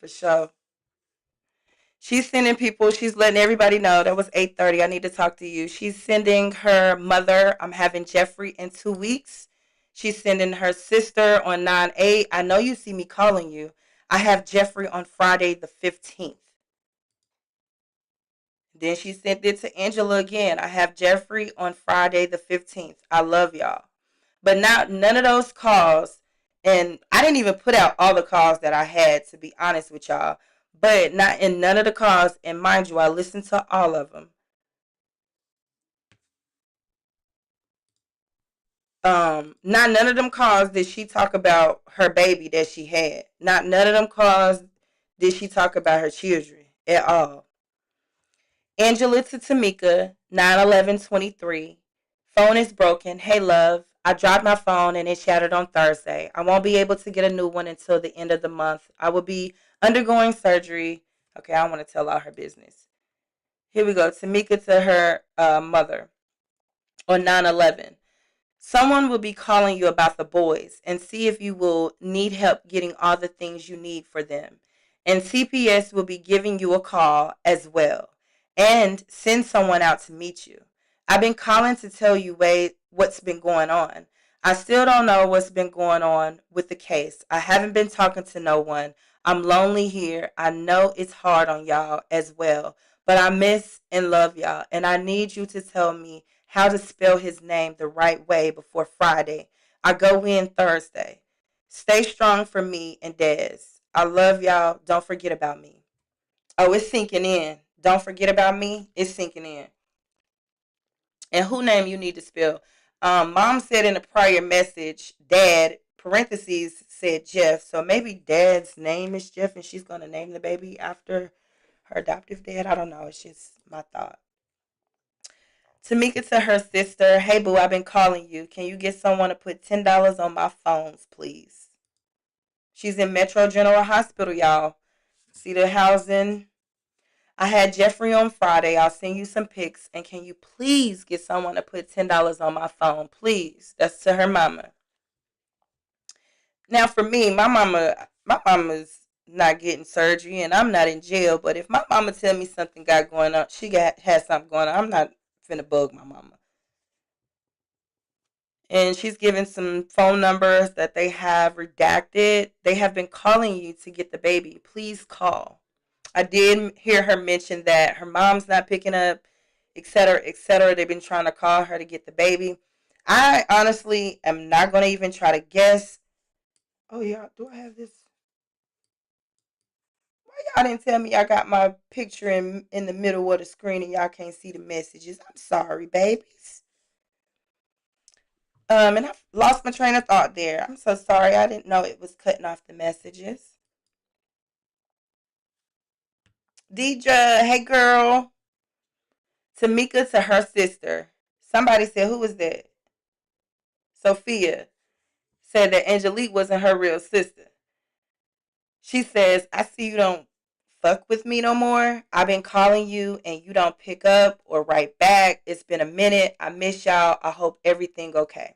for sure. She's sending people, she's letting everybody know that was 8:30. I need to talk to you. She's sending her mother, I'm having Jeffrey in 2 weeks. She's sending her sister on 9/8. I know you see me calling you. I have Jeffrey on Friday the 15th. Then she sent it to Angela again. I have Jeffrey on Friday the 15th. I love y'all. But now none of those calls, and I didn't even put out all the calls that I had to be honest with y'all. But not in none of the calls, and mind you, I listened to all of them. Not none of them calls did she talk about her baby that she had. Not none of them calls did she talk about her children at all. Angela to Timmeka, 9/11/23. Phone is broken. Hey, love. I dropped my phone and it shattered on Thursday. I won't be able to get a new one until the end of the month. I will be undergoing surgery. Okay, I want to tell all her business. Here we go. Timmeka to her mother on 9/11. Someone will be calling you about the boys and see if you will need help getting all the things you need for them. And CPS will be giving you a call as well and send someone out to meet you. I've been calling to tell you what's been going on. I still don't know what's been going on with the case. I haven't been talking to no one. I'm lonely here. I know it's hard on y'all as well, but I miss and love y'all, and I need you to tell me how to spell his name the right way before Friday. I go in Thursday. Stay strong for me and Des. I love y'all. Don't forget about me. Oh, it's sinking in. Don't forget about me. It's sinking in. And who name you need to spell? Mom said in a prior message, Dad, parentheses, said Jeff. So maybe Dad's name is Jeff and she's going to name the baby after her adoptive dad. I don't know. It's just my thought. Timmeka to her sister, hey boo, I've been calling you. Can you get someone to put $10 on my phones, please? She's in Metro General Hospital, y'all. See the housing? I had Jeffrey on Friday. I'll send you some pics. And can you please get someone to put $10 on my phone, please? That's to her mama. Now for me, my mama's not getting surgery and I'm not in jail. But if my mama tell me something got going on, has something going on, I'm not finna bug my mama. And she's given some phone numbers that they have redacted. They have been calling you to get the baby. Please call. I did hear her mention that her mom's not picking up, etc., etc. They've been trying to call her to get the baby. I honestly am not going to even try to guess. Oh, yeah. Do I have this? Why y'all didn't tell me I got my picture in the middle of the screen and y'all can't see the messages? I'm sorry, babies. And I've lost my train of thought there. I'm so sorry. I didn't know it was cutting off the messages. Deidre, hey girl. Timmeka to her sister. Somebody said, who was that? Sophia said that Angelique wasn't her real sister. She says, I see you don't fuck with me no more. I've been calling you and you don't pick up or write back. It's been a minute. I miss y'all. I hope everything okay.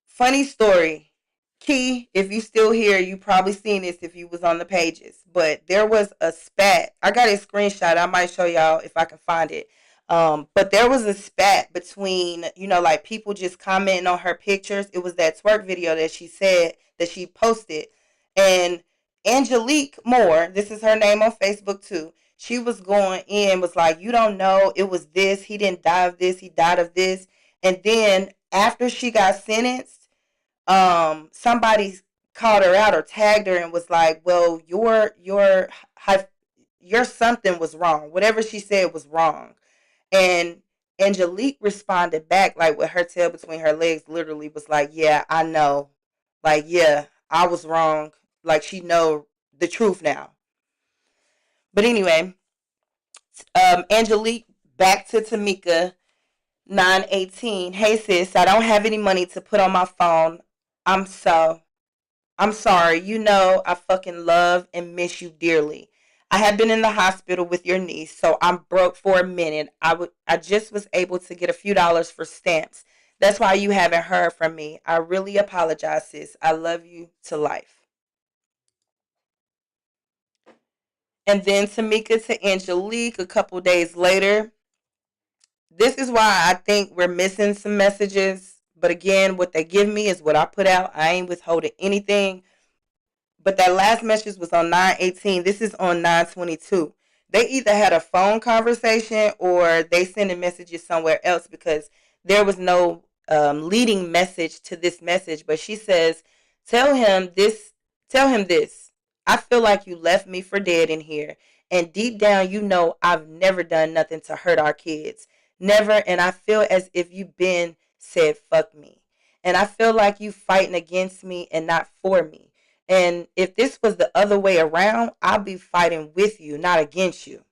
Funny story. Key, if you still here, you probably seen this if you was on the pages. But there was a spat. I got a screenshot. I might show y'all if I can find it. But there was a spat between, like people just commenting on her pictures. It was that twerk video that she said that she posted. And Angelique Moore, this is her name on Facebook too. She was going in, was like, you don't know, it was this. He didn't die of this. He died of this. And then after she got sentenced, somebody called her out or tagged her and was like, well, your something was wrong. Whatever she said was wrong. And Angelique responded back like with her tail between her legs, literally was like, yeah, I know. Like, yeah, I was wrong. Like she know the truth now. But anyway, Angelique back to Timmeka 918. Hey sis, I don't have any money to put on my phone. I'm so I'm sorry. You know I fucking love and miss you dearly. I have been in the hospital with your niece, so I'm broke for a minute. I just was able to get a few dollars for stamps. That's why you haven't heard from me. I really apologize, sis. I love you to life. And then Timmeka to Angelique a couple days later. This is why I think we're missing some messages. But again, what they give me is what I put out. I ain't withholding anything. But that last message was on 918. This is on 922. They either had a phone conversation or they sending messages somewhere else because there was no leading message to this message. But she says, tell him this. Tell him this. I feel like you left me for dead in here. And deep down, you know I've never done nothing to hurt our kids. Never. And I feel as if you've been said, fuck me. And I feel like you fighting against me and not for me. And if this was the other way around, I'll be fighting with you, not against you.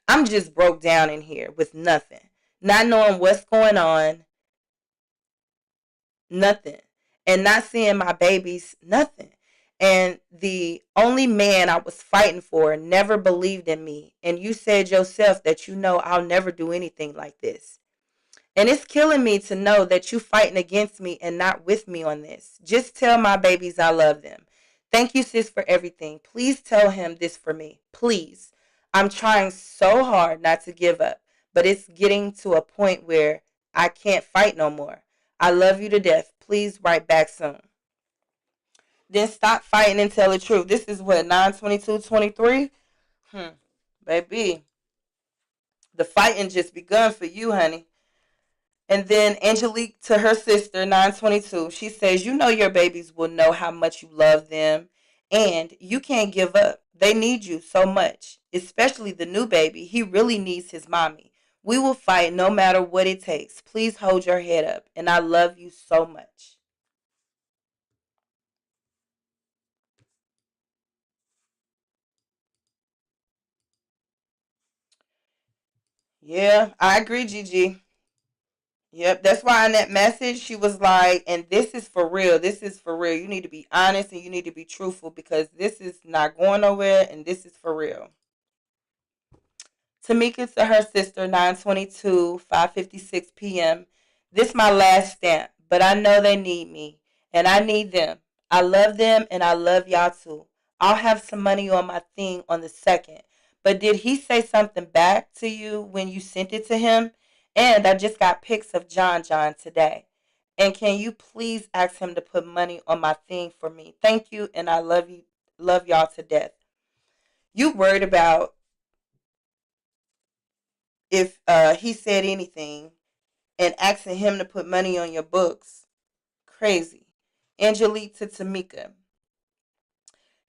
I'm just broke down in here with nothing, not knowing what's going on, nothing, and not seeing my babies, nothing. And the only man I was fighting for never believed in me. And you said yourself that you know I'll never do anything like this. And it's killing me to know that you fighting against me and not with me on this. Just tell my babies I love them. Thank you, sis, for everything. Please tell him this for me. Please. I'm trying so hard not to give up, but it's getting to a point where I can't fight no more. I love you to death. Please write back soon. Then stop fighting and tell the truth. This is what, 9/22/23? Hmm. Baby, the fighting just begun for you, honey. And then Angelique to her sister, 9/22, she says, you know your babies will know how much you love them and you can't give up. They need you so much, especially the new baby. He really needs his mommy. We will fight no matter what it takes. Please hold your head up. And I love you so much. Yeah, I agree, Gigi. Yep, that's why in that message she was like, and this is for real. This is for real. You need to be honest and you need to be truthful because this is not going nowhere and this is for real. Tamika to her sister, 9/22, 5:56 p.m. This my last stamp, but I know they need me and I need them. I love them and I love y'all too. I'll have some money on my thing on the second. But did he say something back to you when you sent it to him? And I just got pics of John today. And can you please ask him to put money on my thing for me? Thank you and I love you, love y'all to death. You worried about if he said anything and asking him to put money on your books. Crazy. Angelique to Tamika.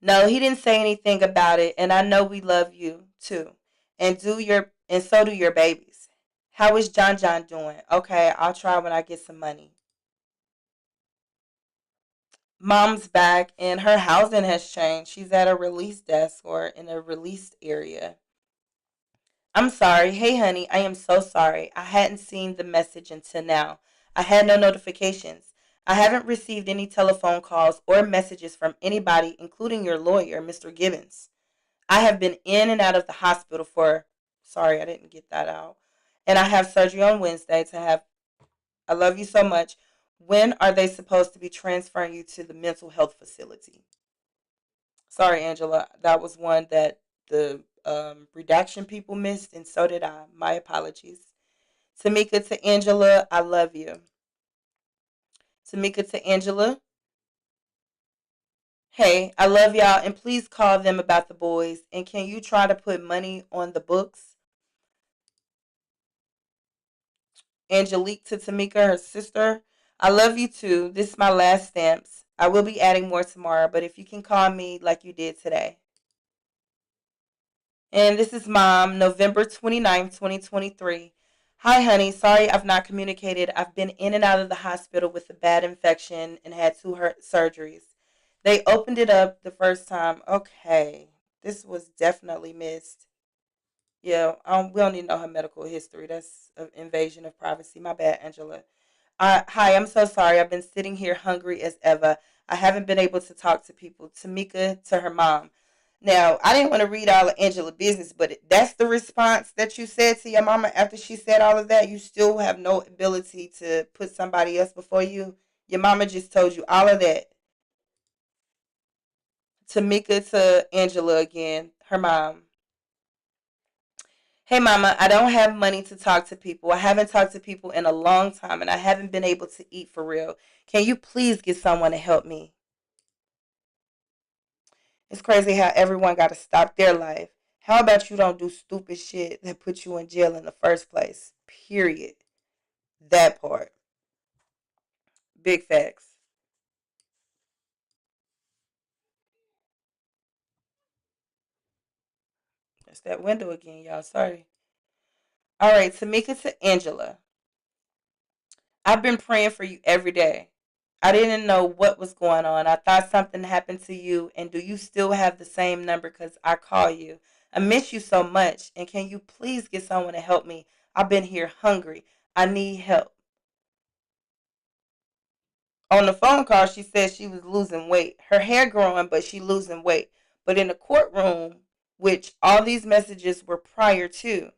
No, he didn't say anything about it, and I know we love you too. And so do your babies. How is John doing? Okay, I'll try when I get some money. Mom's back and her housing has changed. She's at a release desk or in a released area. I'm sorry. Hey, honey, I am so sorry. I hadn't seen the message until now. I had no notifications. I haven't received any telephone calls or messages from anybody, including your lawyer, Mr. Gibbons. I have been in and out of the hospital for. Sorry, I didn't get that out. And I have surgery on Wednesday to have. I love you so much. When are they supposed to be transferring you to the mental health facility? Sorry, Angela. That was one that the redaction people missed, and so did I. My apologies. Tamika to Angela, I love you. Tamika to Angela, hey, I love y'all, and please call them about the boys. And can you try to put money on the books? Angelique to Tamika, her sister, I love you too. This is my last stamps. I will be adding more tomorrow, but if you can call me like you did today. And this is mom, November 29th, 2023. Hi, honey. Sorry I've not communicated. I've been in and out of the hospital with a bad infection and had two surgeries. They opened it up the first time. Okay. This was definitely missed. Yeah, we don't need to know her medical history. That's an invasion of privacy. My bad, Angela. Hi, I'm so sorry. I've been sitting here hungry as ever. I haven't been able to talk to people. Tamika to her mom. Now, I didn't want to read all of Angela's business, but that's the response that you said to your mama after she said all of that. You still have no ability to put somebody else before you. Your mama just told you all of that. Tamika to Angela again, her mom. Hey, mama, I don't have money to talk to people. I haven't talked to people in a long time and I haven't been able to eat for real. Can you please get someone to help me? It's crazy how everyone got to stop their life. How about you don't do stupid shit that put you in jail in the first place? Period. That part. Big facts. That's that window again, y'all. Sorry. All right, Tamika to Angela. I've been praying for you every day. I didn't know what was going on. I thought something happened to you. And do you still have the same number? Because I call you. I miss you so much. And can you please get someone to help me? I've been here hungry. I need help. On the phone call, she said she was losing weight. Her hair growing, but she losing weight. But in the courtroom, which all these messages were prior to,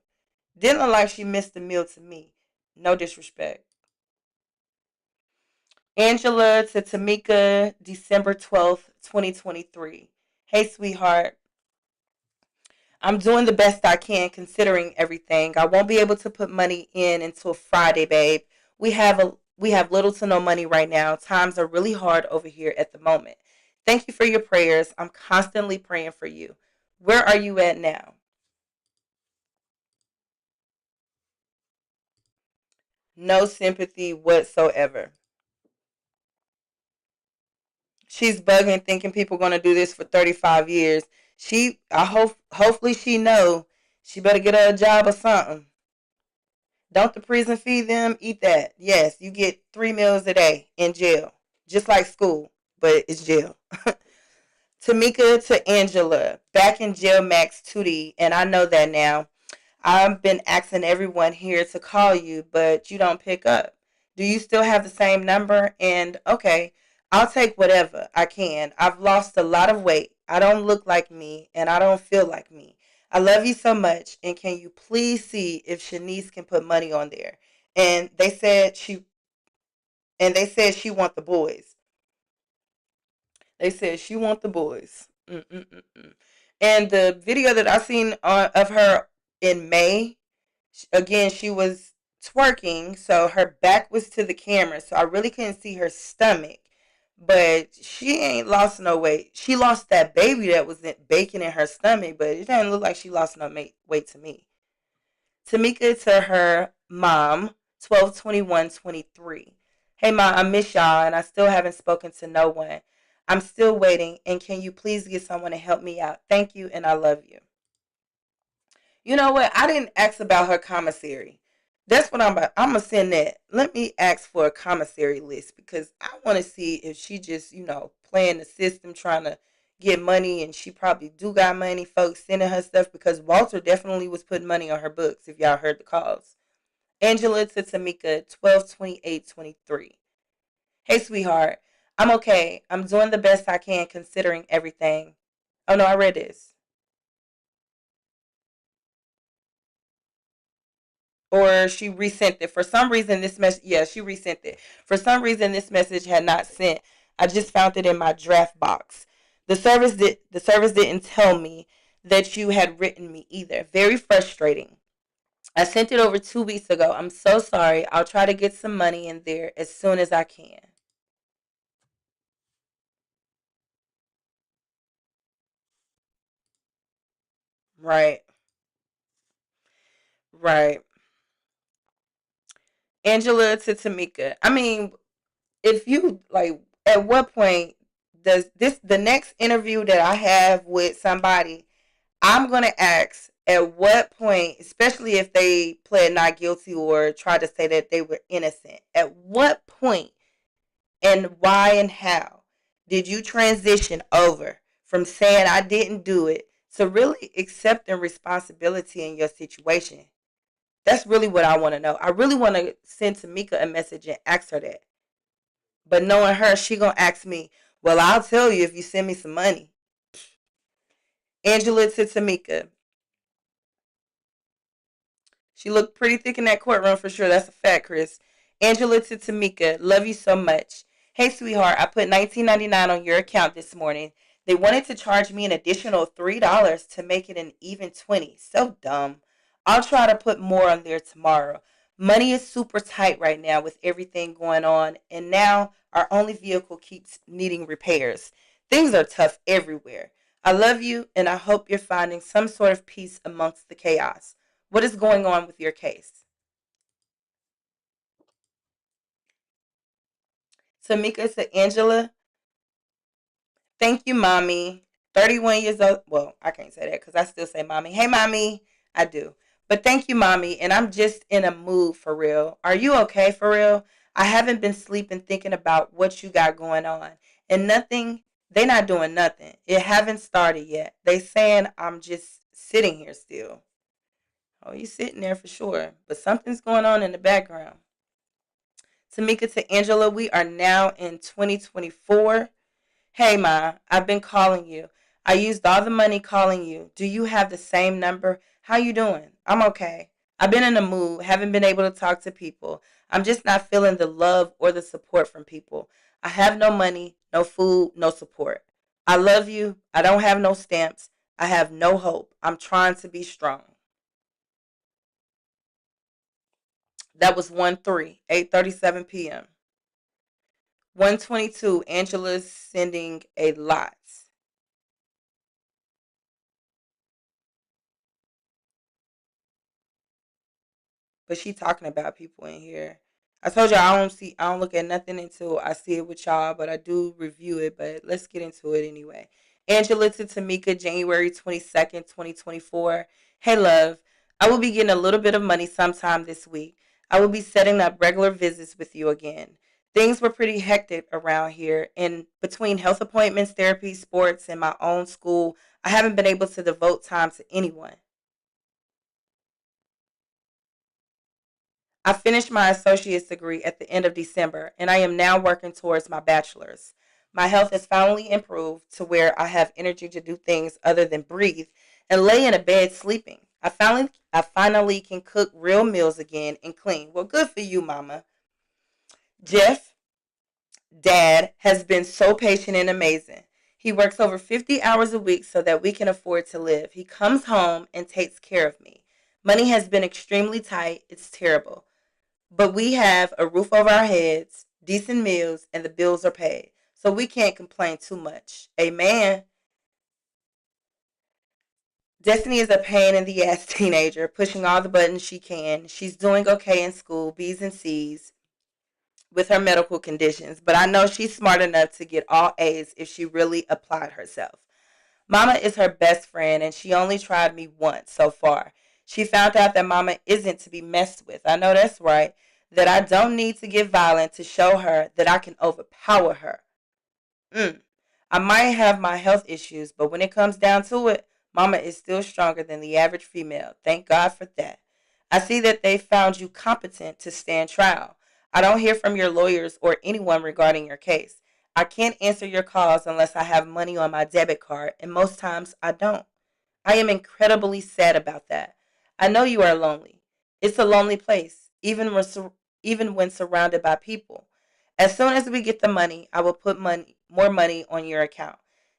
didn't look like she missed a meal to me. No disrespect. Angela to Timmeka, December 12th, 2023. Hey, sweetheart. I'm doing the best I can considering everything. I won't be able to put money in until Friday, babe. We have little to no money right now. Times are really hard over here at the moment. Thank you for your prayers. I'm constantly praying for you. Where are you at now? No sympathy whatsoever. She's bugging, thinking people gonna do this for 35 years. Hopefully she know she better get her a job or something. Don't the prison feed them? Eat that. Yes, you get 3 meals a day in jail, just like school, but it's jail. Tamika to Angela, back in jail max 2D, and I know that now. I've been asking everyone here to call you, but you don't pick up. Do you still have the same number? And okay, I'll take whatever I can. I've lost a lot of weight. I don't look like me, and I don't feel like me. I love you so much, and can you please see if Shanice can put money on there? And they said she want the boys. They said she want the boys. Mm-mm-mm-mm. And the video that I seen of her in May, again, she was twerking, so her back was to the camera, so I really couldn't see her stomach. But she ain't lost no weight. She lost that baby that was baking in her stomach, but it doesn't look like she lost no weight to me. Tamika to her mom, 12/21/23. Hey mom, I miss y'all and I still haven't spoken to no one. I'm still waiting and can you please get someone to help me out? Thank you and I love you. You know what? I didn't ask about her commissary. That's what I'm about. I'm gonna send that. Let me ask for a commissary list because I want to see if she just, playing the system, trying to get money, and she probably do got money. Folks sending her stuff because Walter definitely was putting money on her books. If y'all heard the calls, Angela to Tamika, 12/28/23. Hey, sweetheart. I'm okay. I'm doing the best I can considering everything. Oh no, I read this. Or she resent it. For some reason, this message, yeah, she resent it. For some reason, this message had not sent. I just found it in my draft box. The service didn't tell me that you had written me either. Very frustrating. I sent it over 2 weeks ago. I'm so sorry. I'll try to get some money in there as soon as I can. Right, right. Angela to Tamika. I mean, if you like, at what point does the next interview that I have with somebody, I'm gonna ask at what point, especially if they pled not guilty or try to say that they were innocent, at what point and why and how did you transition over from saying I didn't do it to really accepting responsibility in your situation? That's really what I want to know. I really want to send Tamika a message and ask her that. But knowing her, she gonna ask me, "Well, I'll tell you if you send me some money." Angela to Tamika. She looked pretty thick in that courtroom for sure. That's a fact, Chris. Angela to Tamika. Love you so much. Hey, sweetheart. I put $19.99 on your account this morning. They wanted to charge me an additional $3 to make it an even 20. So dumb. I'll try to put more on there tomorrow. Money is super tight right now with everything going on, and now our only vehicle keeps needing repairs. Things are tough everywhere. I love you, and I hope you're finding some sort of peace amongst the chaos. What is going on with your case? Tamika to Angela, thank you, mommy. 31 years old. Well, I can't say that because I still say mommy. Hey, mommy. I do. But thank you, mommy. And I'm just in a mood for real. Are you okay for real? I haven't been sleeping thinking about what you got going on. And nothing, they not doing nothing. It haven't started yet. They saying I'm just sitting here still. Oh, you sitting there for sure. But something's going on in the background. Tamika to Angela, we are now in 2024. Hey, Ma, I've been calling you. I used all the money calling you. Do you have the same number? How you doing? I'm okay. I've been in a mood, haven't been able to talk to people. I'm just not feeling the love or the support from people. I have no money, no food, no support. I love you. I don't have no stamps. I have no hope. I'm trying to be strong. That was 1-3, 8:37 p.m. 122, Angela's sending a lot. But she talking about people in here. I told y'all I don't look at nothing until I see it with y'all, but I do review it. But let's get into it anyway. Angela to Timmeka, January 22nd, 2024. Hey love, I will be getting a little bit of money sometime this week. I will be setting up regular visits with you again. Things were pretty hectic around here, and between health appointments, therapy, sports, and my own school, I haven't been able to devote time to anyone. I finished my associate's degree at the end of December, and I am now working towards my bachelor's. My health has finally improved to where I have energy to do things other than breathe and lay in a bed sleeping. I finally can cook real meals again and clean. Well, good for you, Mama. Jeff, Dad, has been so patient and amazing. He works over 50 hours a week so that we can afford to live. He comes home and takes care of me. Money has been extremely tight. It's terrible. But we have a roof over our heads, decent meals, and the bills are paid. So we can't complain too much. Amen. Destiny is a pain in the ass teenager, pushing all the buttons she can. She's doing okay in school, B's and C's, with her medical conditions, but I know she's smart enough to get all A's if she really applied herself. Mama is her best friend, and she only tried me once so far. She found out that Mama isn't to be messed with. I know that's right. That I don't need to get violent to show her that I can overpower her. Mm. I might have my health issues, but when it comes down to it, Mama is still stronger than the average female. Thank God for that. I see that they found you competent to stand trial. I don't hear from your lawyers or anyone regarding your case. I can't answer your calls unless I have money on my debit card, and most times I don't. I am incredibly sad about that. I know you are lonely. It's a lonely place, even when surrounded by people. As soon as we get the money, I will put more money on your account.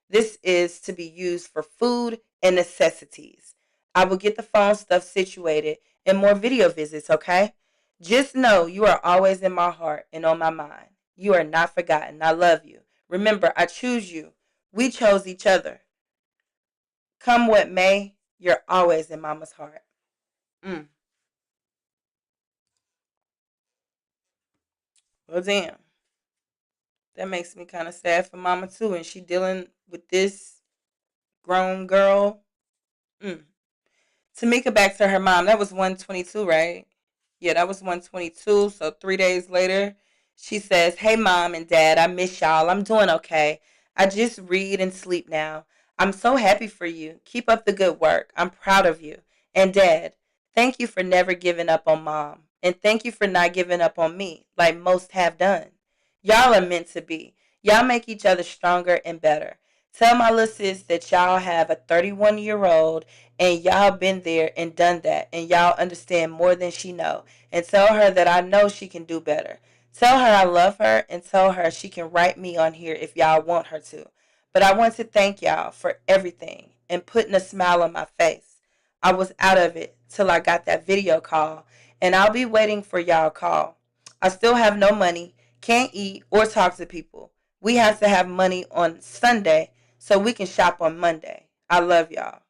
This is to be used for food and necessities. I will get the phone stuff situated and more video visits, okay? Just know you are always in my heart and on my mind. You are not forgotten. I love you. Remember, I choose you. We chose each other. Come what may, you're always in Mama's heart. Mm. Well, damn. That makes me kind of sad for Mama too, and she dealing with this grown girl. Mm. Tamika back to her mom. That was 122, right? Yeah, that was 122. So 3 days later, she says, "Hey, mom and dad, I miss y'all. I'm doing okay. I just read and sleep now. I'm so happy for you. Keep up the good work. I'm proud of you. And dad, thank you for never giving up on mom. And thank you for not giving up on me, like most have done. Y'all are meant to be. Y'all make each other stronger and better. Tell my little sis that y'all have a 31-year-old and y'all been there and done that and y'all understand more than she know, and tell her that I know she can do better. Tell her I love her and tell her she can write me on here if y'all want her to. But I want to thank y'all for everything and putting a smile on my face. I was out of it till I got that video call, and I'll be waiting for y'all call. I still have no money, can't eat or talk to people. We have to have money on Sunday so we can shop on Monday. I love y'all."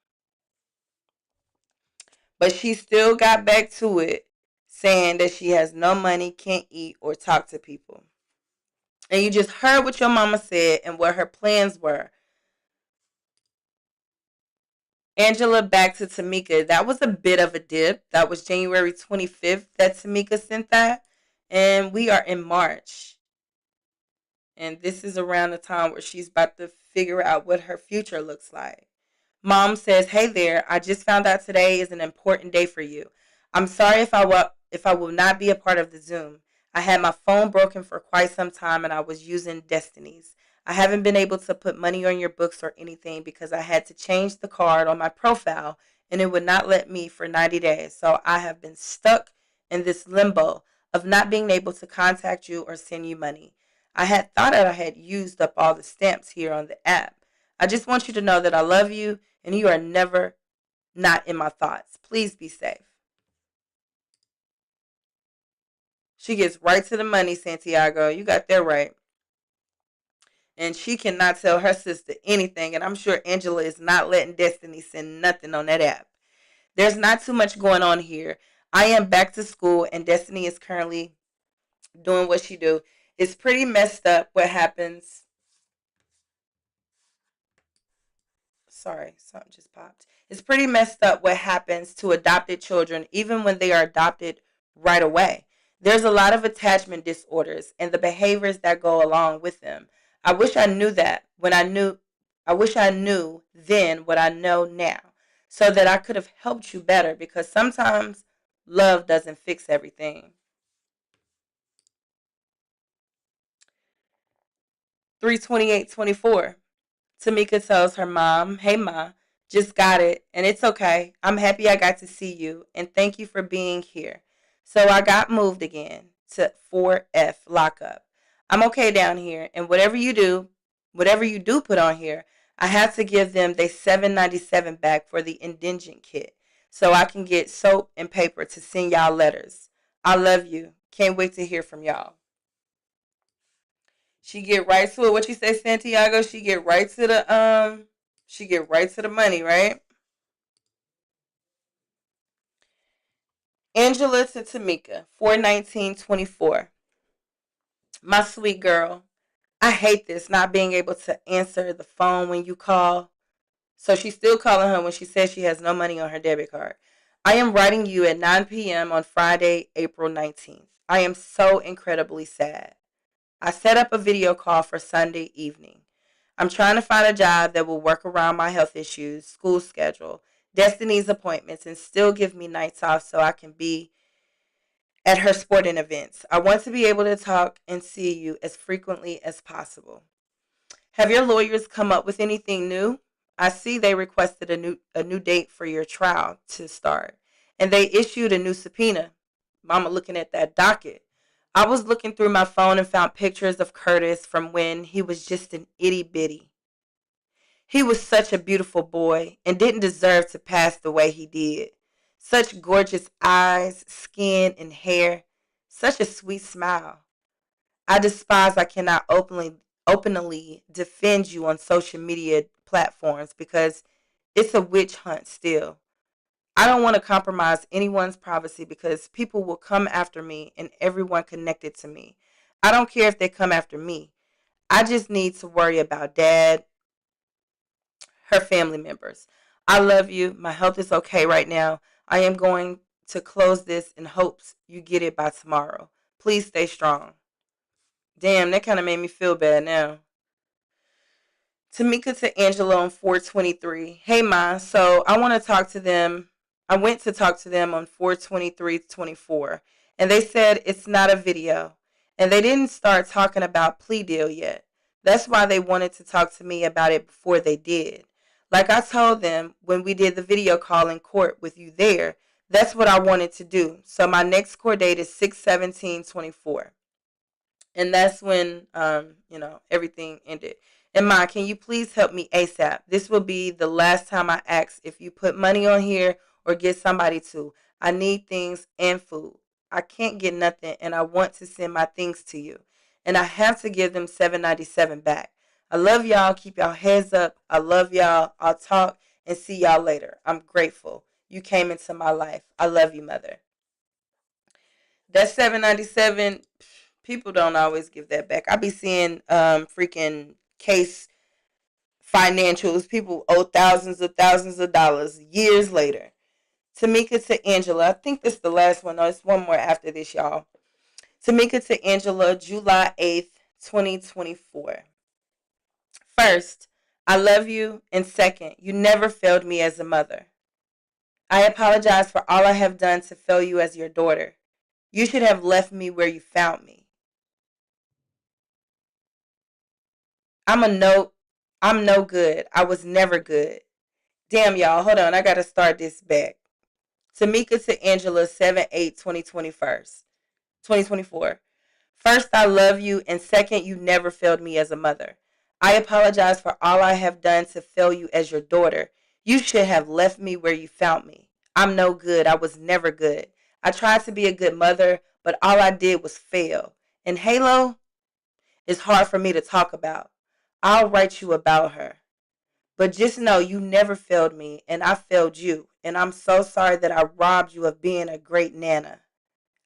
But she still got back to it, saying that she has no money, can't eat, or talk to people. And you just heard what your mama said and what her plans were. Angela, back to Timmeka. That was a bit of a dip. That was January 25th that Timmeka sent that. And we are in March. And this is around the time where she's about to figure out what her future looks like. Mom says, "Hey there, I just found out today is an important day for you. I'm sorry if I will not be a part of the Zoom. I had my phone broken for quite some time and I was using Destiny's. I haven't been able to put money on your books or anything because I had to change the card on my profile and it would not let me for 90 days. So I have been stuck in this limbo of not being able to contact you or send you money. I had thought that I had used up all the stamps here on the app. I just want you to know that I love you and you are never not in my thoughts. Please be safe." She gets right to the money, Santiago. You got that right. And she cannot tell her sister anything. And I'm sure Angela is not letting Destiny send nothing on that app. There's not too much going on here. I am back to school, and Destiny is currently doing what she do. It's pretty messed up what happens. Sorry, something just popped. It's pretty messed up what happens to adopted children, even when they are adopted right away. There's a lot of attachment disorders and the behaviors that go along with them. I wish I knew that when I knew, I wish I knew then what I know now so that I could have helped you better because sometimes love doesn't fix everything. 32824. Timmeka tells her mom, "Hey, Ma, just got it, and it's okay. I'm happy I got to see you, and thank you for being here. So I got moved again to 4F lockup. I'm okay down here, and whatever you do put on here, I have to give them they 797 back for the indigent kit, so I can get soap and paper to send y'all letters. I love you. Can't wait to hear from y'all." She get right to it. What you say, Santiago? She get right to the money, right? Angela to Timmeka, 41924. My sweet girl, I hate this not being able to answer the phone when you call. So she's still calling her when she says she has no money on her debit card. I am writing you at 9 p.m. on Friday, April 19th. I am so incredibly sad. I set up a video call for Sunday evening. I'm trying to find a job that will work around my health issues, school schedule, Destiny's appointments, and still give me nights off so I can be at her sporting events. I want to be able to talk and see you as frequently as possible. Have your lawyers come up with anything new? I see they requested a new date for your trial to start, and they issued a new subpoena. Mama looking at that docket. I was looking through my phone and found pictures of Curtis from when he was just an itty bitty. He was such a beautiful boy and didn't deserve to pass the way he did. Such gorgeous eyes, skin, and hair. Such a sweet smile. I despise I cannot openly defend you on social media platforms because it's a witch hunt still. I don't want to compromise anyone's privacy because people will come after me and everyone connected to me. I don't care if they come after me. I just need to worry about dad, her family members. I love you. My health is okay right now. I am going to close this in hopes you get it by tomorrow. Please stay strong." Damn, that kind of made me feel bad now. Timmeka to Angela on 423. Hey, Ma. So I want to talk to them. I went to talk to them on 42324, and they said it's not a video. And they didn't start talking about plea deal yet. That's why they wanted to talk to me about it before they did. Like I told them when we did the video call in court with you there, that's what I wanted to do. So my next court date is 6/17/24, and that's when everything ended. And Ma, can you please help me ASAP? This will be the last time I ask if you put money on here or get somebody to. I need things and food. I can't get nothing, and I want to send my things to you, and I have to give them 797 back. I love y'all. Keep y'all heads up. I love y'all. I'll talk and see y'all later. I'm grateful you came into my life. I love you, Mother. That 797, people don't always give that back. I be seeing freaking case financials. People owe thousands of dollars years later. Tamika to Angela. I think this is the last one. No, it's one more after this, y'all. Tamika to Angela, July 8th, 2024. First, I love you. And second, you never failed me as a mother. I apologize for all I have done to fail you as your daughter. You should have left me where you found me. I'm a no I'm no good. I was never good. Damn y'all, hold on, I gotta start this back. Tamika to Angela 7/8/2024. First, I love you, and second, you never failed me as a mother. I apologize for all I have done to fail you as your daughter. You should have left me where you found me. I'm no good. I was never good. I tried to be a good mother, but all I did was fail. And Halo is hard for me to talk about. I'll write you about her. But just know you never failed me, and I failed you. And I'm so sorry that I robbed you of being a great nana.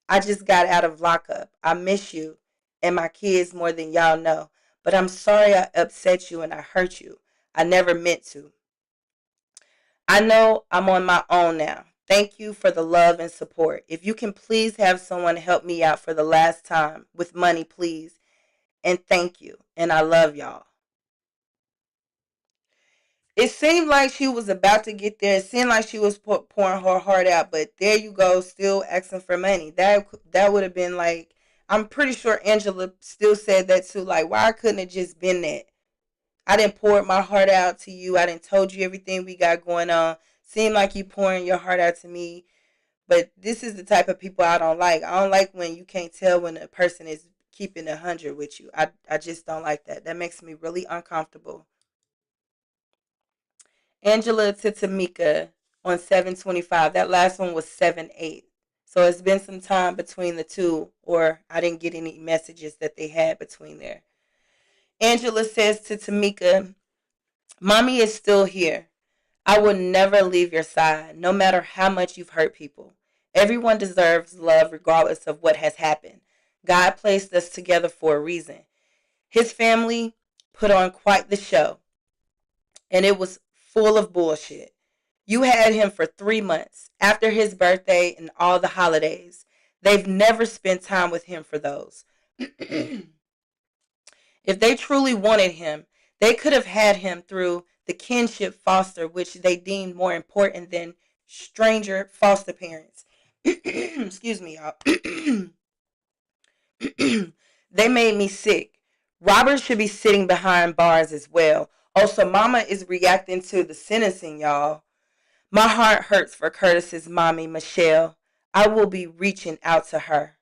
I just got out of lockup. I miss you and my kids more than y'all know. But I'm sorry I upset you and I hurt you. I never meant to. I know I'm on my own now. Thank you for the love and support. If you can please have someone help me out for the last time with money, please. And thank you. And I love y'all. It seemed like she was about to get there. It seemed like she was pouring her heart out, but there you go, still asking for money. That would have been like, I'm pretty sure Angela still said that too. Like, why couldn't it just been that? I didn't pour my heart out to you. I didn't told you everything we got going on. Seemed like you pouring your heart out to me, but this is the type of people I don't like. I don't like when you can't tell when a person is keeping 100 with you. I just don't like that. That makes me really uncomfortable. Angela to Tamika on 7/25. That last one was 7/8. So it's been some time between the two, or I didn't get any messages that they had between there. Angela says to Tamika, Mommy is still here. I will never leave your side, no matter how much you've hurt people. Everyone deserves love regardless of what has happened. God placed us together for a reason. His family put on quite the show, and it was full of bullshit. You had him for 3 months after his birthday and all the holidays. They've never spent time with him for those. If they truly wanted him, they could have had him through the kinship foster, which they deemed more important than stranger foster parents. Excuse me, y'all. They made me sick. Robert should be sitting behind bars as well. Also, Mama is reacting to the sentencing, y'all. My heart hurts for Curtis's mommy, Michelle. I will be reaching out to her.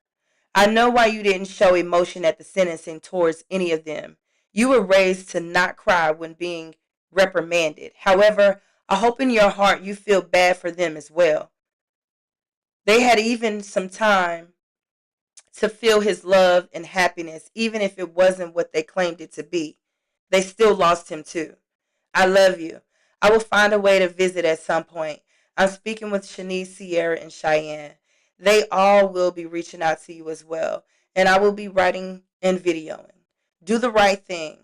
I know why you didn't show emotion at the sentencing towards any of them. You were raised to not cry when being reprimanded. However, I hope in your heart you feel bad for them as well. They had even some time to feel his love and happiness, even if it wasn't what they claimed it to be. They still lost him too. I love you. I will find a way to visit at some point. I'm speaking with Shanice, Sierra, and Cheyenne. They all will be reaching out to you as well. And I will be writing and videoing. Do the right thing.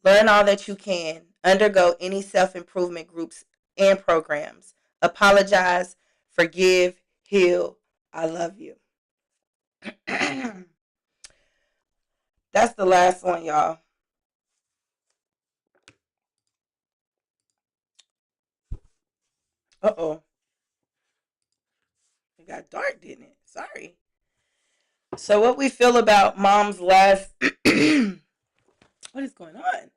Learn all that you can. Undergo any self-improvement groups and programs. Apologize, forgive, heal. I love you. That's the last one, y'all. Uh-oh. It got dark, didn't it? Sorry. So what we feel about mom's last what is going on?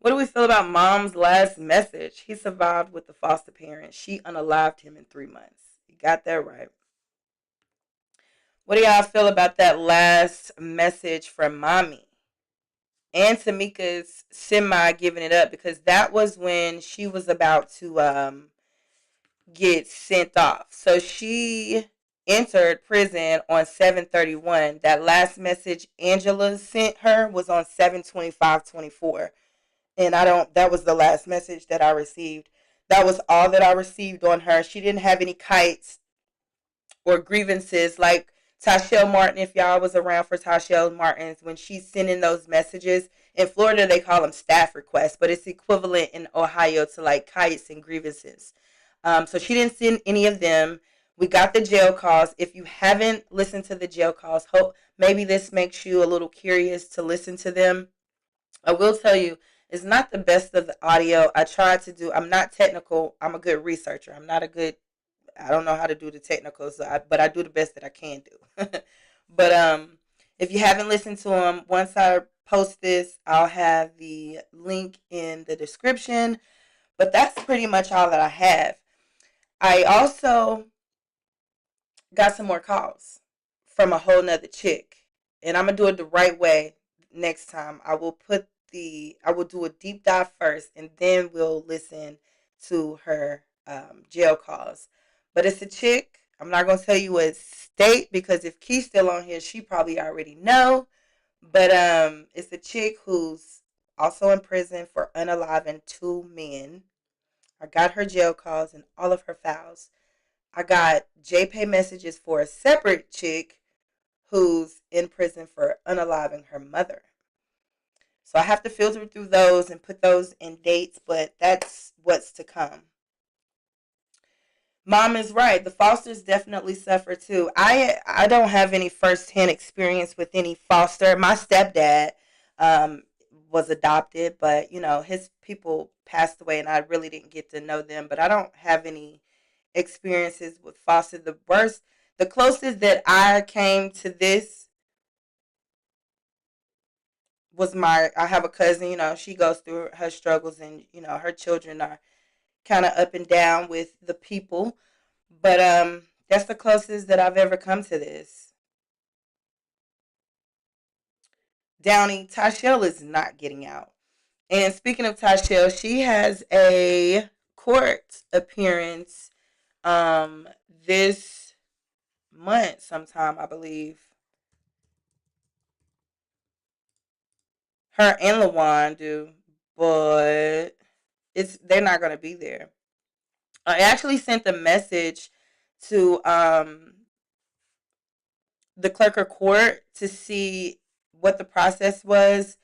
What do we feel about mom's last message? He survived with the foster parent. She unalived him in 3 months. You got that right. What do y'all feel about that last message from mommy? And Tamika's semi giving it up, because that was when she was about to get sent off. So she entered prison on 7/31. That last message Angela sent her was on 7/25/24. And that was the last message that I received. That was all that I received on her. She didn't have any kites or grievances like Tashelle Martin. If y'all was around for Tashelle Martin's, when she's sending those messages, In Florida, they call them staff requests, but it's equivalent in Ohio to like kites and grievances. So she didn't send any of them. We got the jail calls. If you haven't listened to the jail calls, hope maybe this makes you a little curious to listen to them. I will tell you, it's not the best of the audio. I tried to do. I'm not technical. I'm a good researcher. I'm not a good. I don't know how to do the technicals, but I do the best that I can do. But if you haven't listened to them, once I post this, I'll have the link in the description. But that's pretty much all that I have. I also got some more calls from a whole nother chick. And I'm gonna do it the right way next time. I will do a deep dive first and then we'll listen to her jail calls. But it's a chick. I'm not gonna tell you what state because if Key's still on here, she probably already know. But it's a chick who's also in prison for unaliving two men. I got her jail calls and all of her files. I got JPay messages for a separate chick who's in prison for unaliving her mother. So I have to filter through those and put those in dates, but that's what's to come. Mom is right. The fosters definitely suffer too. I don't have any firsthand experience with any foster. My stepdad um, was adopted, but you know his people passed away, and I really didn't get to know them. But I don't have any experiences with foster. The closest that I came to this was my. I have a cousin. You know, she goes through her struggles, and you know her children are kind of up and down with the people. But that's the closest that I've ever come to this. Downey, Tashell is not getting out. And speaking of Tashell, she has a court appearance this month sometime, I believe. Her and Lawan do, but it's they're not gonna be there. I actually sent a message to the clerk of court to see what the process was.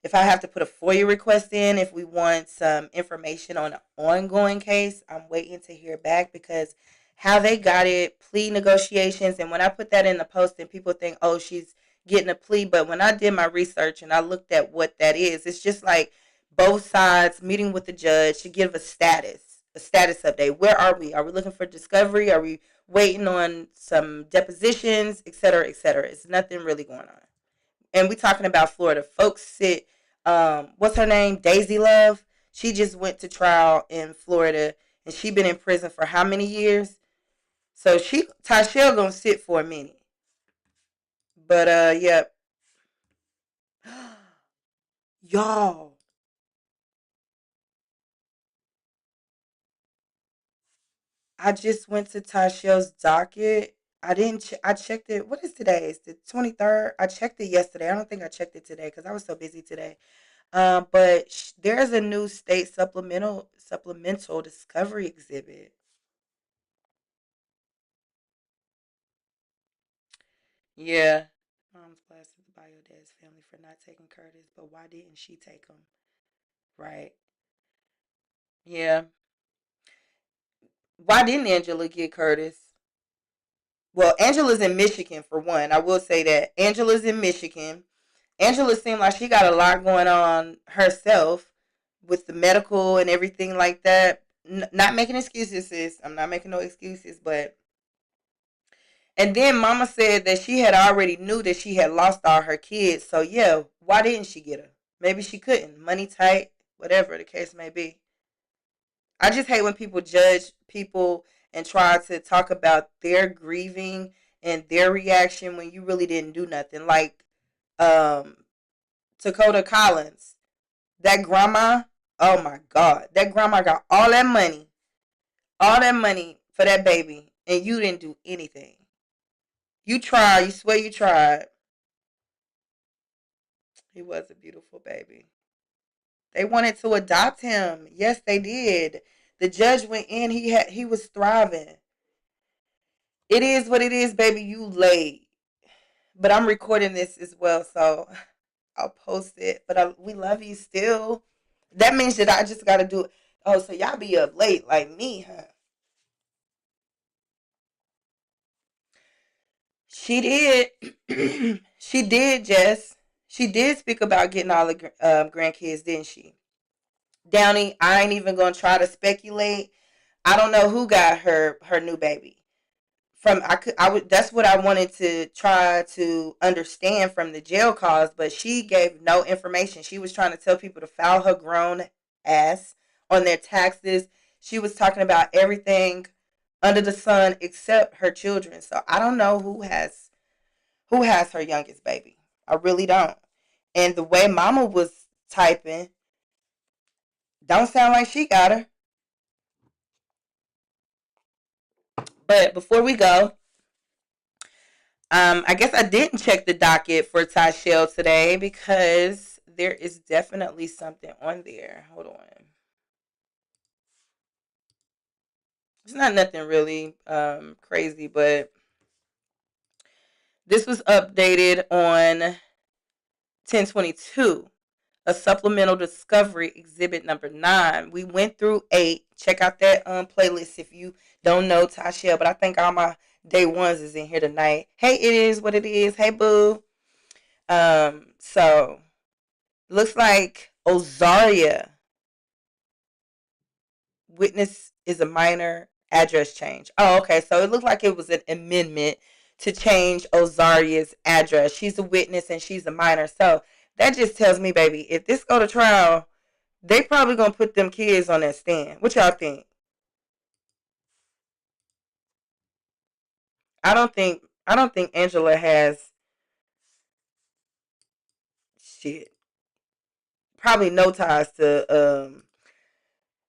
If I have to put a FOIA request in, if we want some information on an ongoing case, I'm waiting to hear back because how they got it, plea negotiations, and when I put that in the post, and people think, oh, she's getting a plea. But when I did my research and I looked at what that is, it's just like both sides meeting with the judge to give a status update. Where are we? Are we looking for discovery? Are we waiting on some depositions, et cetera, et cetera? It's nothing really going on. And we talking about Florida. Folks sit. What's her name? Daisy Love. She just went to trial in Florida, and she been in prison for how many years? So Tashell gonna sit for a minute. But yep. Y'all, I just went to Tashell's docket. I didn't. I checked it. What is today? It's the 23rd. I checked it yesterday. I don't think I checked it today because I was so busy today. But there's a new state supplemental discovery exhibit. Yeah. Mom's blasted the bio dad's family for not taking Curtis, but why didn't she take him? Right. Yeah. Why didn't Angela get Curtis? Well, Angela's in Michigan for one. I will say that Angela's in Michigan. Angela seemed like she got a lot going on herself with the medical and everything like that. Not making excuses, sis. I'm not making no excuses, but and then Mama said that she had already knew that she had lost all her kids. So yeah, why didn't she get her? Maybe she couldn't. Money tight, whatever the case may be. I just hate when people judge people and try to talk about their grieving and their reaction when you really didn't do nothing. Like um Dakota Collins, that grandma, oh my God, that grandma got all that money for that baby, and you didn't do anything. You tried, you swear you tried. He was a beautiful baby. They wanted to adopt him. Yes, they did. The judge went in. He was thriving. It is what it is, baby. You late, but I'm recording this as well, so I'll post it. But we love you still. That means that I just got to do it. Oh, so y'all be up late like me, huh? She did. She did, Jess. She did speak about getting all the grandkids, didn't she? Downey, I ain't even gonna try to speculate. I don't know who got her new baby. From I would that's what I wanted to try to understand from the jail calls, but she gave no information. She was trying to tell people to file her grown ass on their taxes. She was talking about everything under the sun except her children. So I don't know who has her youngest baby. I really don't. And the way Mama was typing, don't sound like she got her. But before we go, I guess I didn't check the docket for Tashelle today because there is definitely something on there. Hold on. It's not nothing really crazy, but this was updated on 10/22. A supplemental discovery exhibit number 9. We went through 8. Check out that playlist if you don't know Tashelle, but I think all my day ones is in here tonight. Hey, it is what it is. Hey, boo. So looks like Ozaria witness is a minor address change. Oh, okay. So it looked like it was an amendment to change Ozaria's address. She's a witness and she's a minor. So that just tells me, baby, if this go to trial, they probably gonna put them kids on that stand. What y'all think? I don't think Angela has shit. Probably no ties to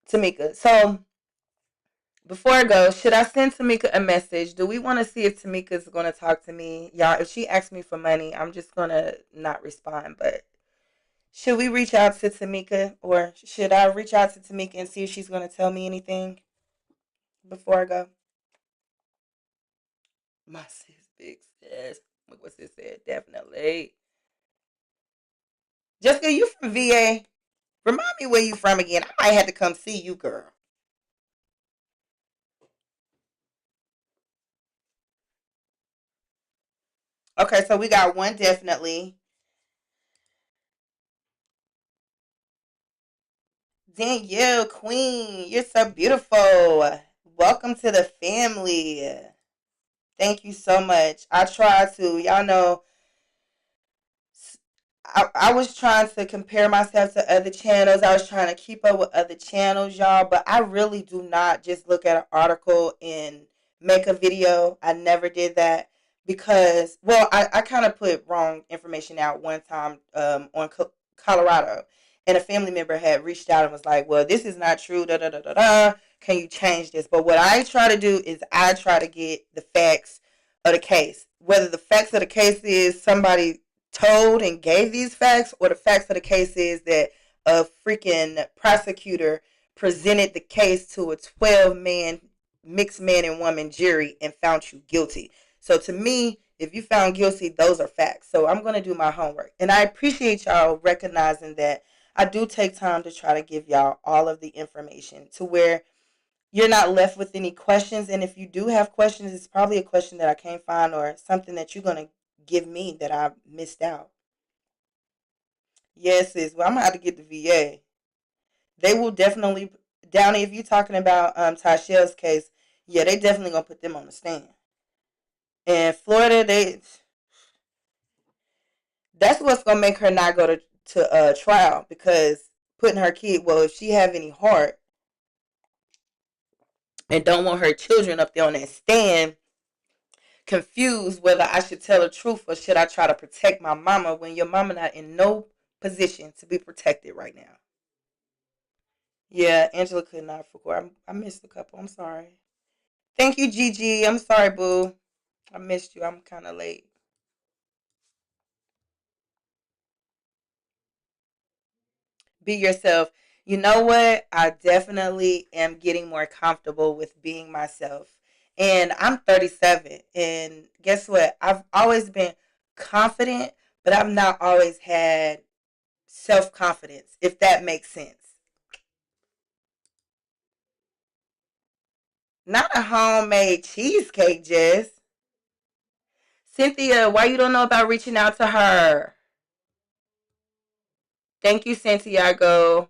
Timmeka. So before I go, should I send Timmeka a message? Do we want to see if Tamika's going to talk to me? Y'all, if she asks me for money, I'm just going to not respond. But should we reach out to Timmeka or should I reach out to Timmeka and see if she's going to tell me anything before I go? My sis, big sis. Look what sis said. Definitely. Jessica, you from VA? Remind me where you from again. I might have to come see you, girl. Okay, so we got one definitely. Danielle, Queen, you're so beautiful. Welcome to the family. Thank you so much. I try to, y'all know, I was trying to compare myself to other channels. I was trying to keep up with other channels, y'all. But I really do not just look at an article and make a video. I never did that because, well, I kind of put wrong information out one time on Colorado. And a family member had reached out and was like, well, this is not true. Da, da, da, da, da. Can you change this? But what I try to do is I try to get the facts of the case. Whether the facts of the case is somebody told and gave these facts, or the facts of the case is that a freaking prosecutor presented the case to a 12-man mixed man and woman jury and found you guilty. So to me, if you found guilty, those are facts. So I'm going to do my homework. And I appreciate y'all recognizing that I do take time to try to give y'all all of the information to where you're not left with any questions. And if you do have questions, it's probably a question that I can't find or something that you're going to give me that I missed out. Yes, is well, I'm gonna have to get the VA. They will definitely Downey. If you're talking about Tashel's case, yeah, they definitely gonna put them on the stand. And Florida, that's what's gonna make her not go to trial because putting her kid. Well, if she have any heart and don't want her children up there on that stand, confused whether I should tell the truth or should I try to protect my mama when your mama not in no position to be protected right now. Yeah, Angela could not for court. I missed a couple. I'm sorry. Thank you, Gigi. I'm sorry, boo. I missed you. I'm kind of late. Be yourself. You know what? I definitely am getting more comfortable with being myself. And I'm 37. And guess what? I've always been confident, but I've not always had self confidence, if that makes sense. Not a homemade cheesecake, Jess. Cynthia, why you don't know about reaching out to her? Thank you, Santiago.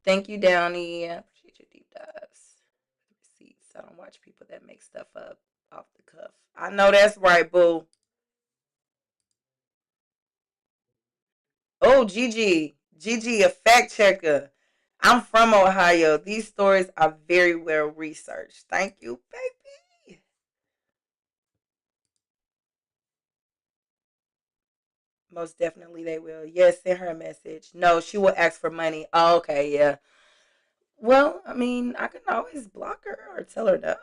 Thank you, Downey. Appreciate your deep dives. Receipts. I don't watch people that make stuff up off the cuff. I know that's right, boo. Oh, Gigi. Gigi, a fact checker. I'm from Ohio. These stories are very well researched. Thank you, baby. Most definitely they will. Yes, send her a message. No, she will ask for money. Oh, okay, yeah. Well, I mean, I can always block her or tell her no.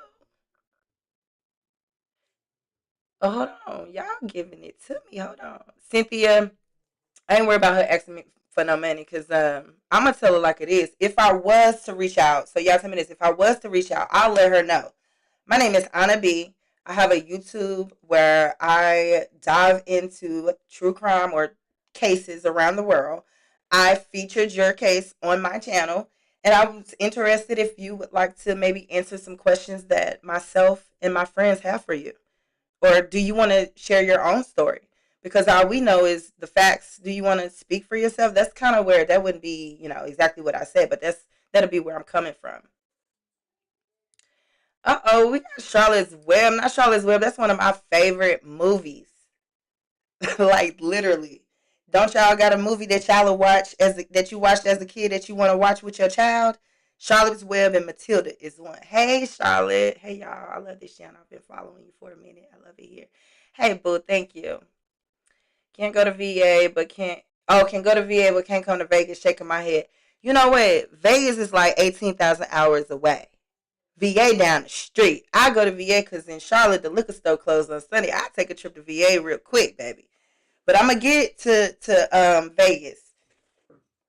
Oh, hold on. Y'all giving it to me. Hold on. Cynthia, I ain't worried about her asking me for no money because I'm going to tell her like it is. If I was to reach out, so y'all tell me this, if I was to reach out, I'll let her know. My name is Anna B. I have a YouTube where I dive into true crime or cases around the world. I featured your case on my channel, and I was interested if you would like to maybe answer some questions that myself and my friends have for you. Or do you want to share your own story? Because all we know is the facts. Do you want to speak for yourself? That's kind of where that wouldn't be, exactly what I said, but that'll be where I'm coming from. We got Charlotte's Web. Not Charlotte's Web. That's one of my favorite movies. Like literally. Don't y'all got a movie that y'all watch that you watched as a kid that you want to watch with your child? Charlotte's Web and Matilda is one. Hey Charlotte. Hey y'all. I love this channel. I've been following you for a minute. I love it here. Hey boo. Thank you. Can't go to VA, but can't. Oh, can go to VA, but can't come to Vegas. Shaking my head. You know what? Vegas is like 18,000 hours away. VA down the street. I go to VA because in Charlotte the liquor store closed on Sunday. I take a trip to VA real quick, baby. But I'm gonna get to Vegas.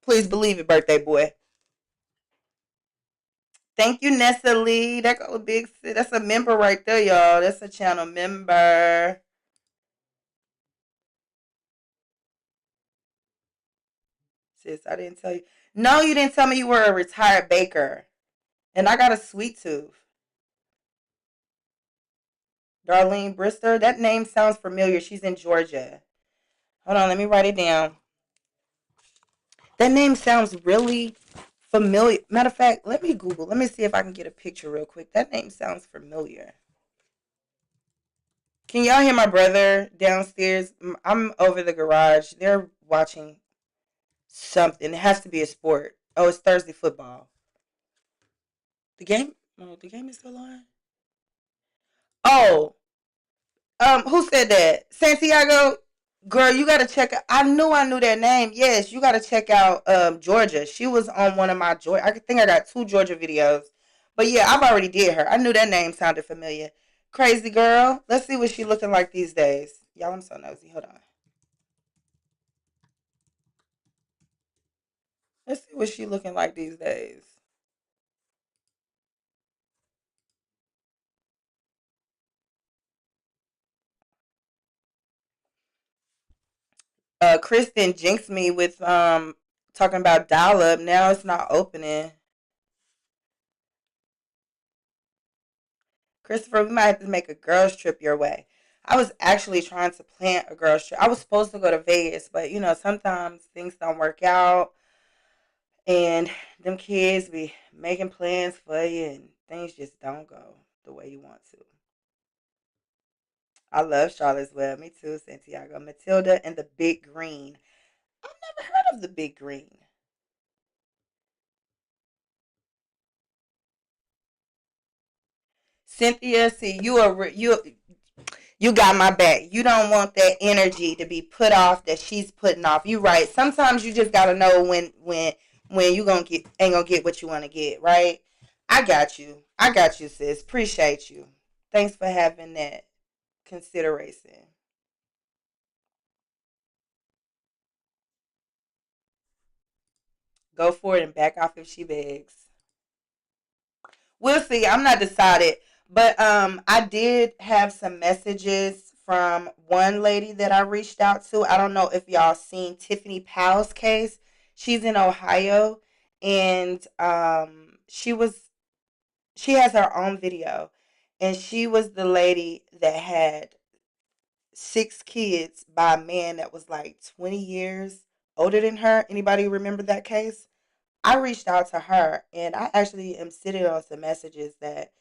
Please believe it, birthday boy. Thank you, Nessa Lee. That go big. That's a member right there, y'all. That's a channel member. Sis, I didn't tell you. No, you didn't tell me you were a retired baker. And I got a sweet tooth. Darlene Brister. That name sounds familiar. She's in Georgia. Hold on, let me write it down. That name sounds really familiar. Matter of fact, let me Google. Let me see if I can get a picture real quick. That name sounds familiar. Can y'all hear my brother downstairs? I'm over the garage. They're watching something. It has to be a sport. Oh, it's Thursday football. The game? No, the game is still on. Oh, who said that? Santiago, girl, you gotta check out. I knew that name. Yes, you gotta check out Georgia. She was on one of my Georgia. I think I got two Georgia videos. But yeah, I've already did her. I knew that name sounded familiar. Crazy girl. Let's see what she looking like these days. Y'all, I'm so nosy. Hold on. Let's see what she looking like these days. Kristen jinxed me with talking about dial up. Now it's not opening. Christopher, we might have to make a girls trip your way. I was actually trying to plan a girls trip. I was supposed to go to Vegas, but sometimes things don't work out and them kids be making plans for you and things just don't go the way you want to. I love Charlotte's Web. Me too, Santiago. Matilda and the Big Green. I've never heard of the Big Green. Cynthia, see, you got my back. You don't want that energy to be put off that she's putting off. You right. Sometimes you just gotta know when you gonna get ain't gonna get what you want to get. Right. I got you. I got you, sis. Appreciate you. Thanks for having that consideration. Go for it and back off if she begs. We'll see. I'm not decided, but I did have some messages from one lady that I reached out to. I don't know if y'all seen Tiffany Powell's case. She's in Ohio, and she has her own video, and she was the lady that had 6 kids by a man that was like 20 years older than her. Anybody remember that case? I reached out to her, and I actually am sitting on some messages that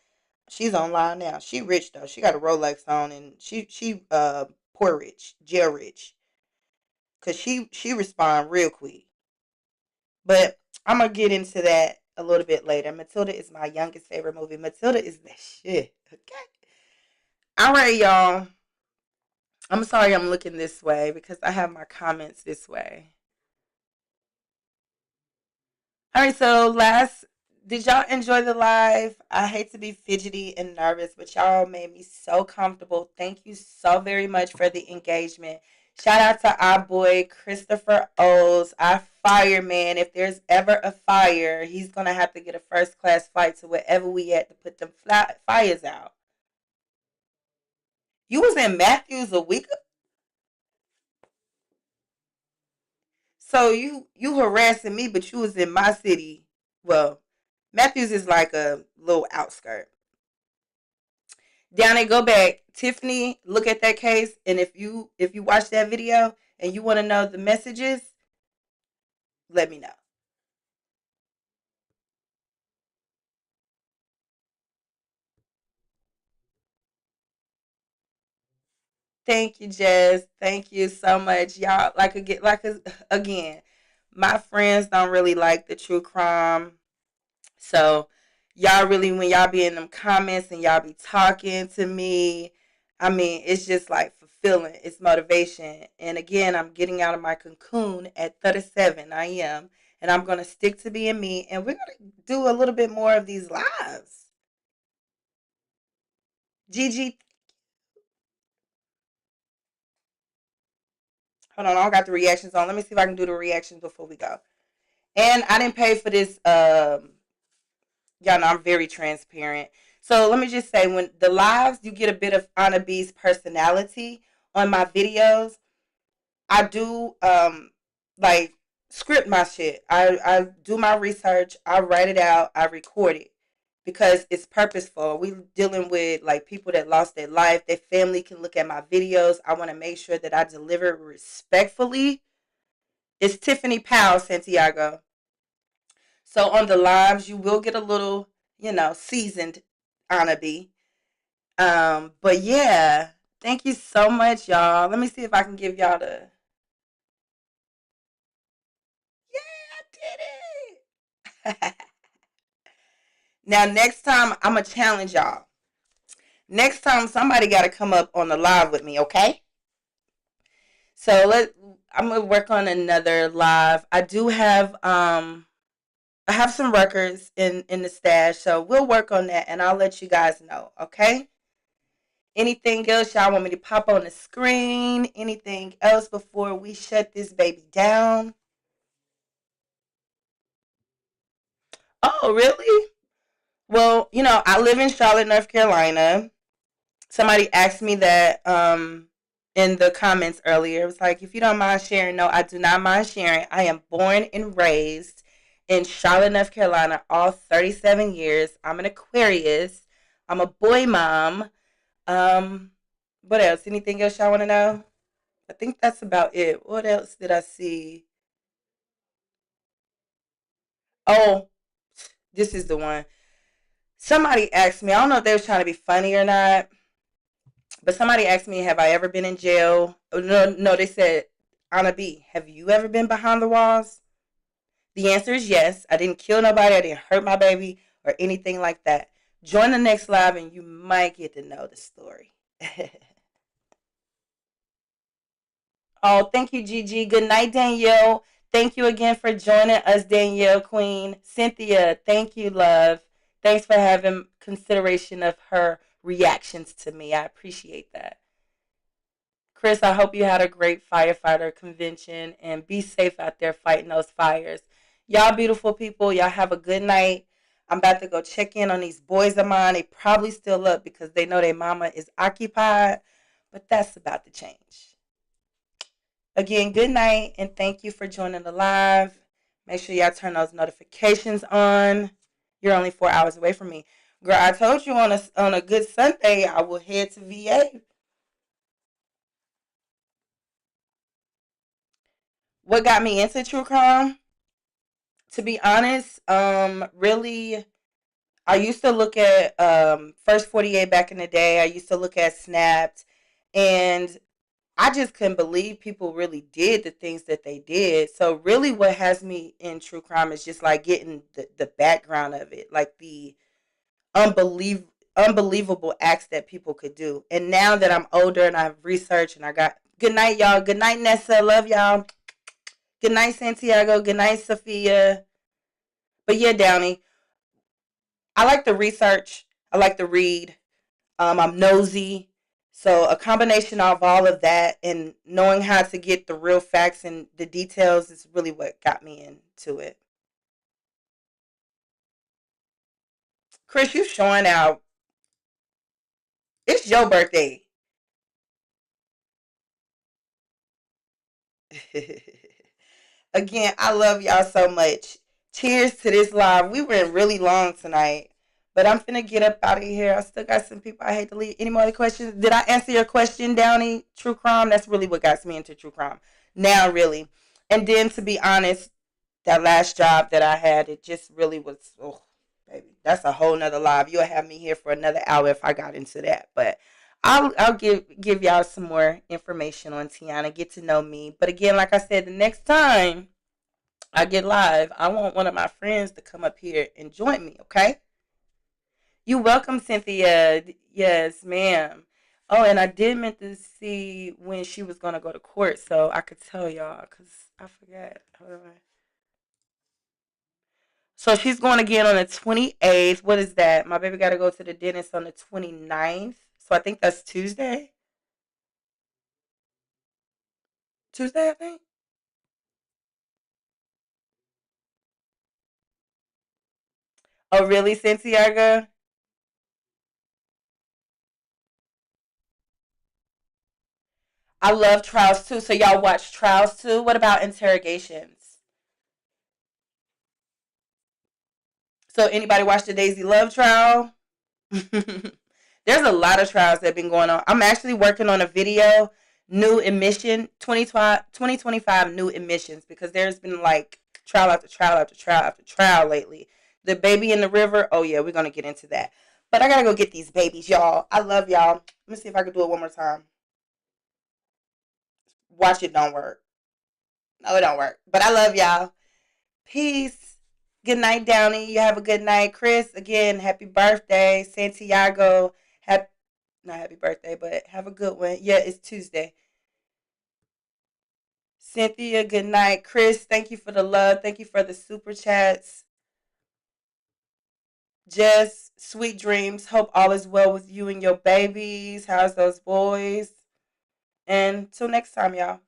she's online now. She rich though. She got a Rolex on, and she poor rich, jail rich, cause she respond real quick. But I'm gonna get into that a little bit later. Matilda is my youngest favorite movie. Matilda is the shit. Okay. All right, y'all. I'm sorry I'm looking this way because I have my comments this way. All right, so did y'all enjoy the live? I hate to be fidgety and nervous, but y'all made me so comfortable. Thank you so very much for the engagement. Shout out to our boy Christopher O's, our fireman. If there's ever a fire, he's gonna have to get a first class flight to wherever we at to put them fires out. You was in Matthews a week, so you harassing me, but you was in my city. Well, Matthews is like a little outskirt. Down and go back, Tiffany. Look at that case, and if you watch that video and you want to know the messages, let me know. Thank you, Jess. Thank you so much, y'all. Again, my friends don't really like the true crime. So y'all really, when y'all be in them comments and y'all be talking to me, I mean, it's just like fulfilling. It's motivation. And again, I'm getting out of my cocoon at 37. I am. And I'm going to stick to being me. And we're going to do a little bit more of these lives. Gigi, hold on. I don't got the reactions on. Let me see if I can do the reactions before we go. And I didn't pay for this. Y'all know I'm very transparent. So let me just say, when the lives, you get a bit of Anna B's personality on my videos. I do like script my shit. I do my research. I write it out. I record it because it's purposeful. We dealing with like people that lost their life. Their family can look at my videos. I want to make sure that I deliver respectfully. It's Tiffany Powell, Santiago. So on the lives, you will get a little, seasoned Anna B. But yeah, thank you so much, y'all. Let me see if I can give y'all the. Yeah, I did it. Now next time I'm gonna challenge y'all. Next time somebody got to come up on the live with me, okay? So I'm gonna work on another live. I have some records in the stash, so we'll work on that, and I'll let you guys know, okay? Anything else y'all want me to pop on the screen? Anything else before we shut this baby down? Oh, really? Well, I live in Charlotte, North Carolina. Somebody asked me that in the comments earlier. It was like, if you don't mind sharing, no, I do not mind sharing. I am born and raised in Charlotte, North Carolina, all 37 years. I'm an Aquarius. I'm a boy mom. Um, what else? Anything else y'all want to know? I think that's about it. What else did I see? Oh, this is the one. Somebody asked me, I don't know if they was trying to be funny or not, but somebody asked me, have I ever been in jail? Oh, no, no, they said, Anna B, have you ever been behind the walls? The answer is yes. I didn't kill nobody. I didn't hurt my baby or anything like that. Join the next live and you might get to know the story. Oh, thank you, Gigi. Good night, Danielle. Thank you again for joining us, Danielle Queen. Cynthia, thank you, love. Thanks for having consideration of her reactions to me. I appreciate that. Chris, I hope you had a great firefighter convention and be safe out there fighting those fires. Y'all beautiful people, y'all have a good night. I'm about to go check in on these boys of mine. They probably still up because they know their mama is occupied. But that's about to change. Again, good night and thank you for joining the live. Make sure y'all turn those notifications on. You're only 4 hours away from me. Girl, I told you on a good Sunday I will head to VA. What got me into true crime? To be honest, really I used to look at First 48 back in the day. I used to look at Snapped, and I just couldn't believe people really did the things that they did. So really what has me in true crime is just like getting the background of it, like the unbelievable acts that people could do. And now that I'm older and I've researched and I got good night, y'all. Good night, Nessa. Love y'all. Good night, Santiago. Good night, Sophia. But yeah, Downey, I like the research. I like to read. I'm nosy. So a combination of all of that and knowing how to get the real facts and the details is really what got me into it. Chris, you showing out. It's your birthday. Again, I love y'all so much. Cheers to this live. We went really long tonight. But I'm finna get up out of here. I still got some people I hate to leave. Any more other questions? Did I answer your question, Downey? True crime? That's really what got me into true crime. Now, really. And then, to be honest, that last job that I had, it just really was, oh, baby, that's a whole nother live. You'll have me here for another hour if I got into that. But I'll give y'all some more information on Tiana, get to know me. But again, like I said, the next time I get live, I want one of my friends to come up here and join me, okay? You welcome, Cynthia. Yes, ma'am. Oh, and I did meant to see when she was gonna go to court, so I could tell y'all because I forgot. Hold on. So she's going again on the 28th. What is that? My baby got to go to the dentist on the 29th. So I think that's Tuesday. Tuesday, I think. Oh, really, Santiago? I love trials too. So y'all watch trials too. What about interrogations? So anybody watch the Daisy Love trial? There's a lot of trials that have been going on. I'm actually working on a video, new emission 2025 new emissions, because there's been like trial after trial after trial after trial lately. The baby in the river. Oh yeah, we're gonna get into that. But I gotta go get these babies, y'all. I love y'all. Let me see if I can do it one more time. Watch it don't work. No, it don't work. But I love y'all. Peace. Good night, Downey. You have a good night. Chris, again, happy birthday. Santiago, happy, not happy birthday, but have a good one. Yeah, it's Tuesday. Cynthia, good night. Chris, thank you for the love. Thank you for the super chats. Jess, sweet dreams. Hope all is well with you and your babies. How's those boys? And till next time, y'all.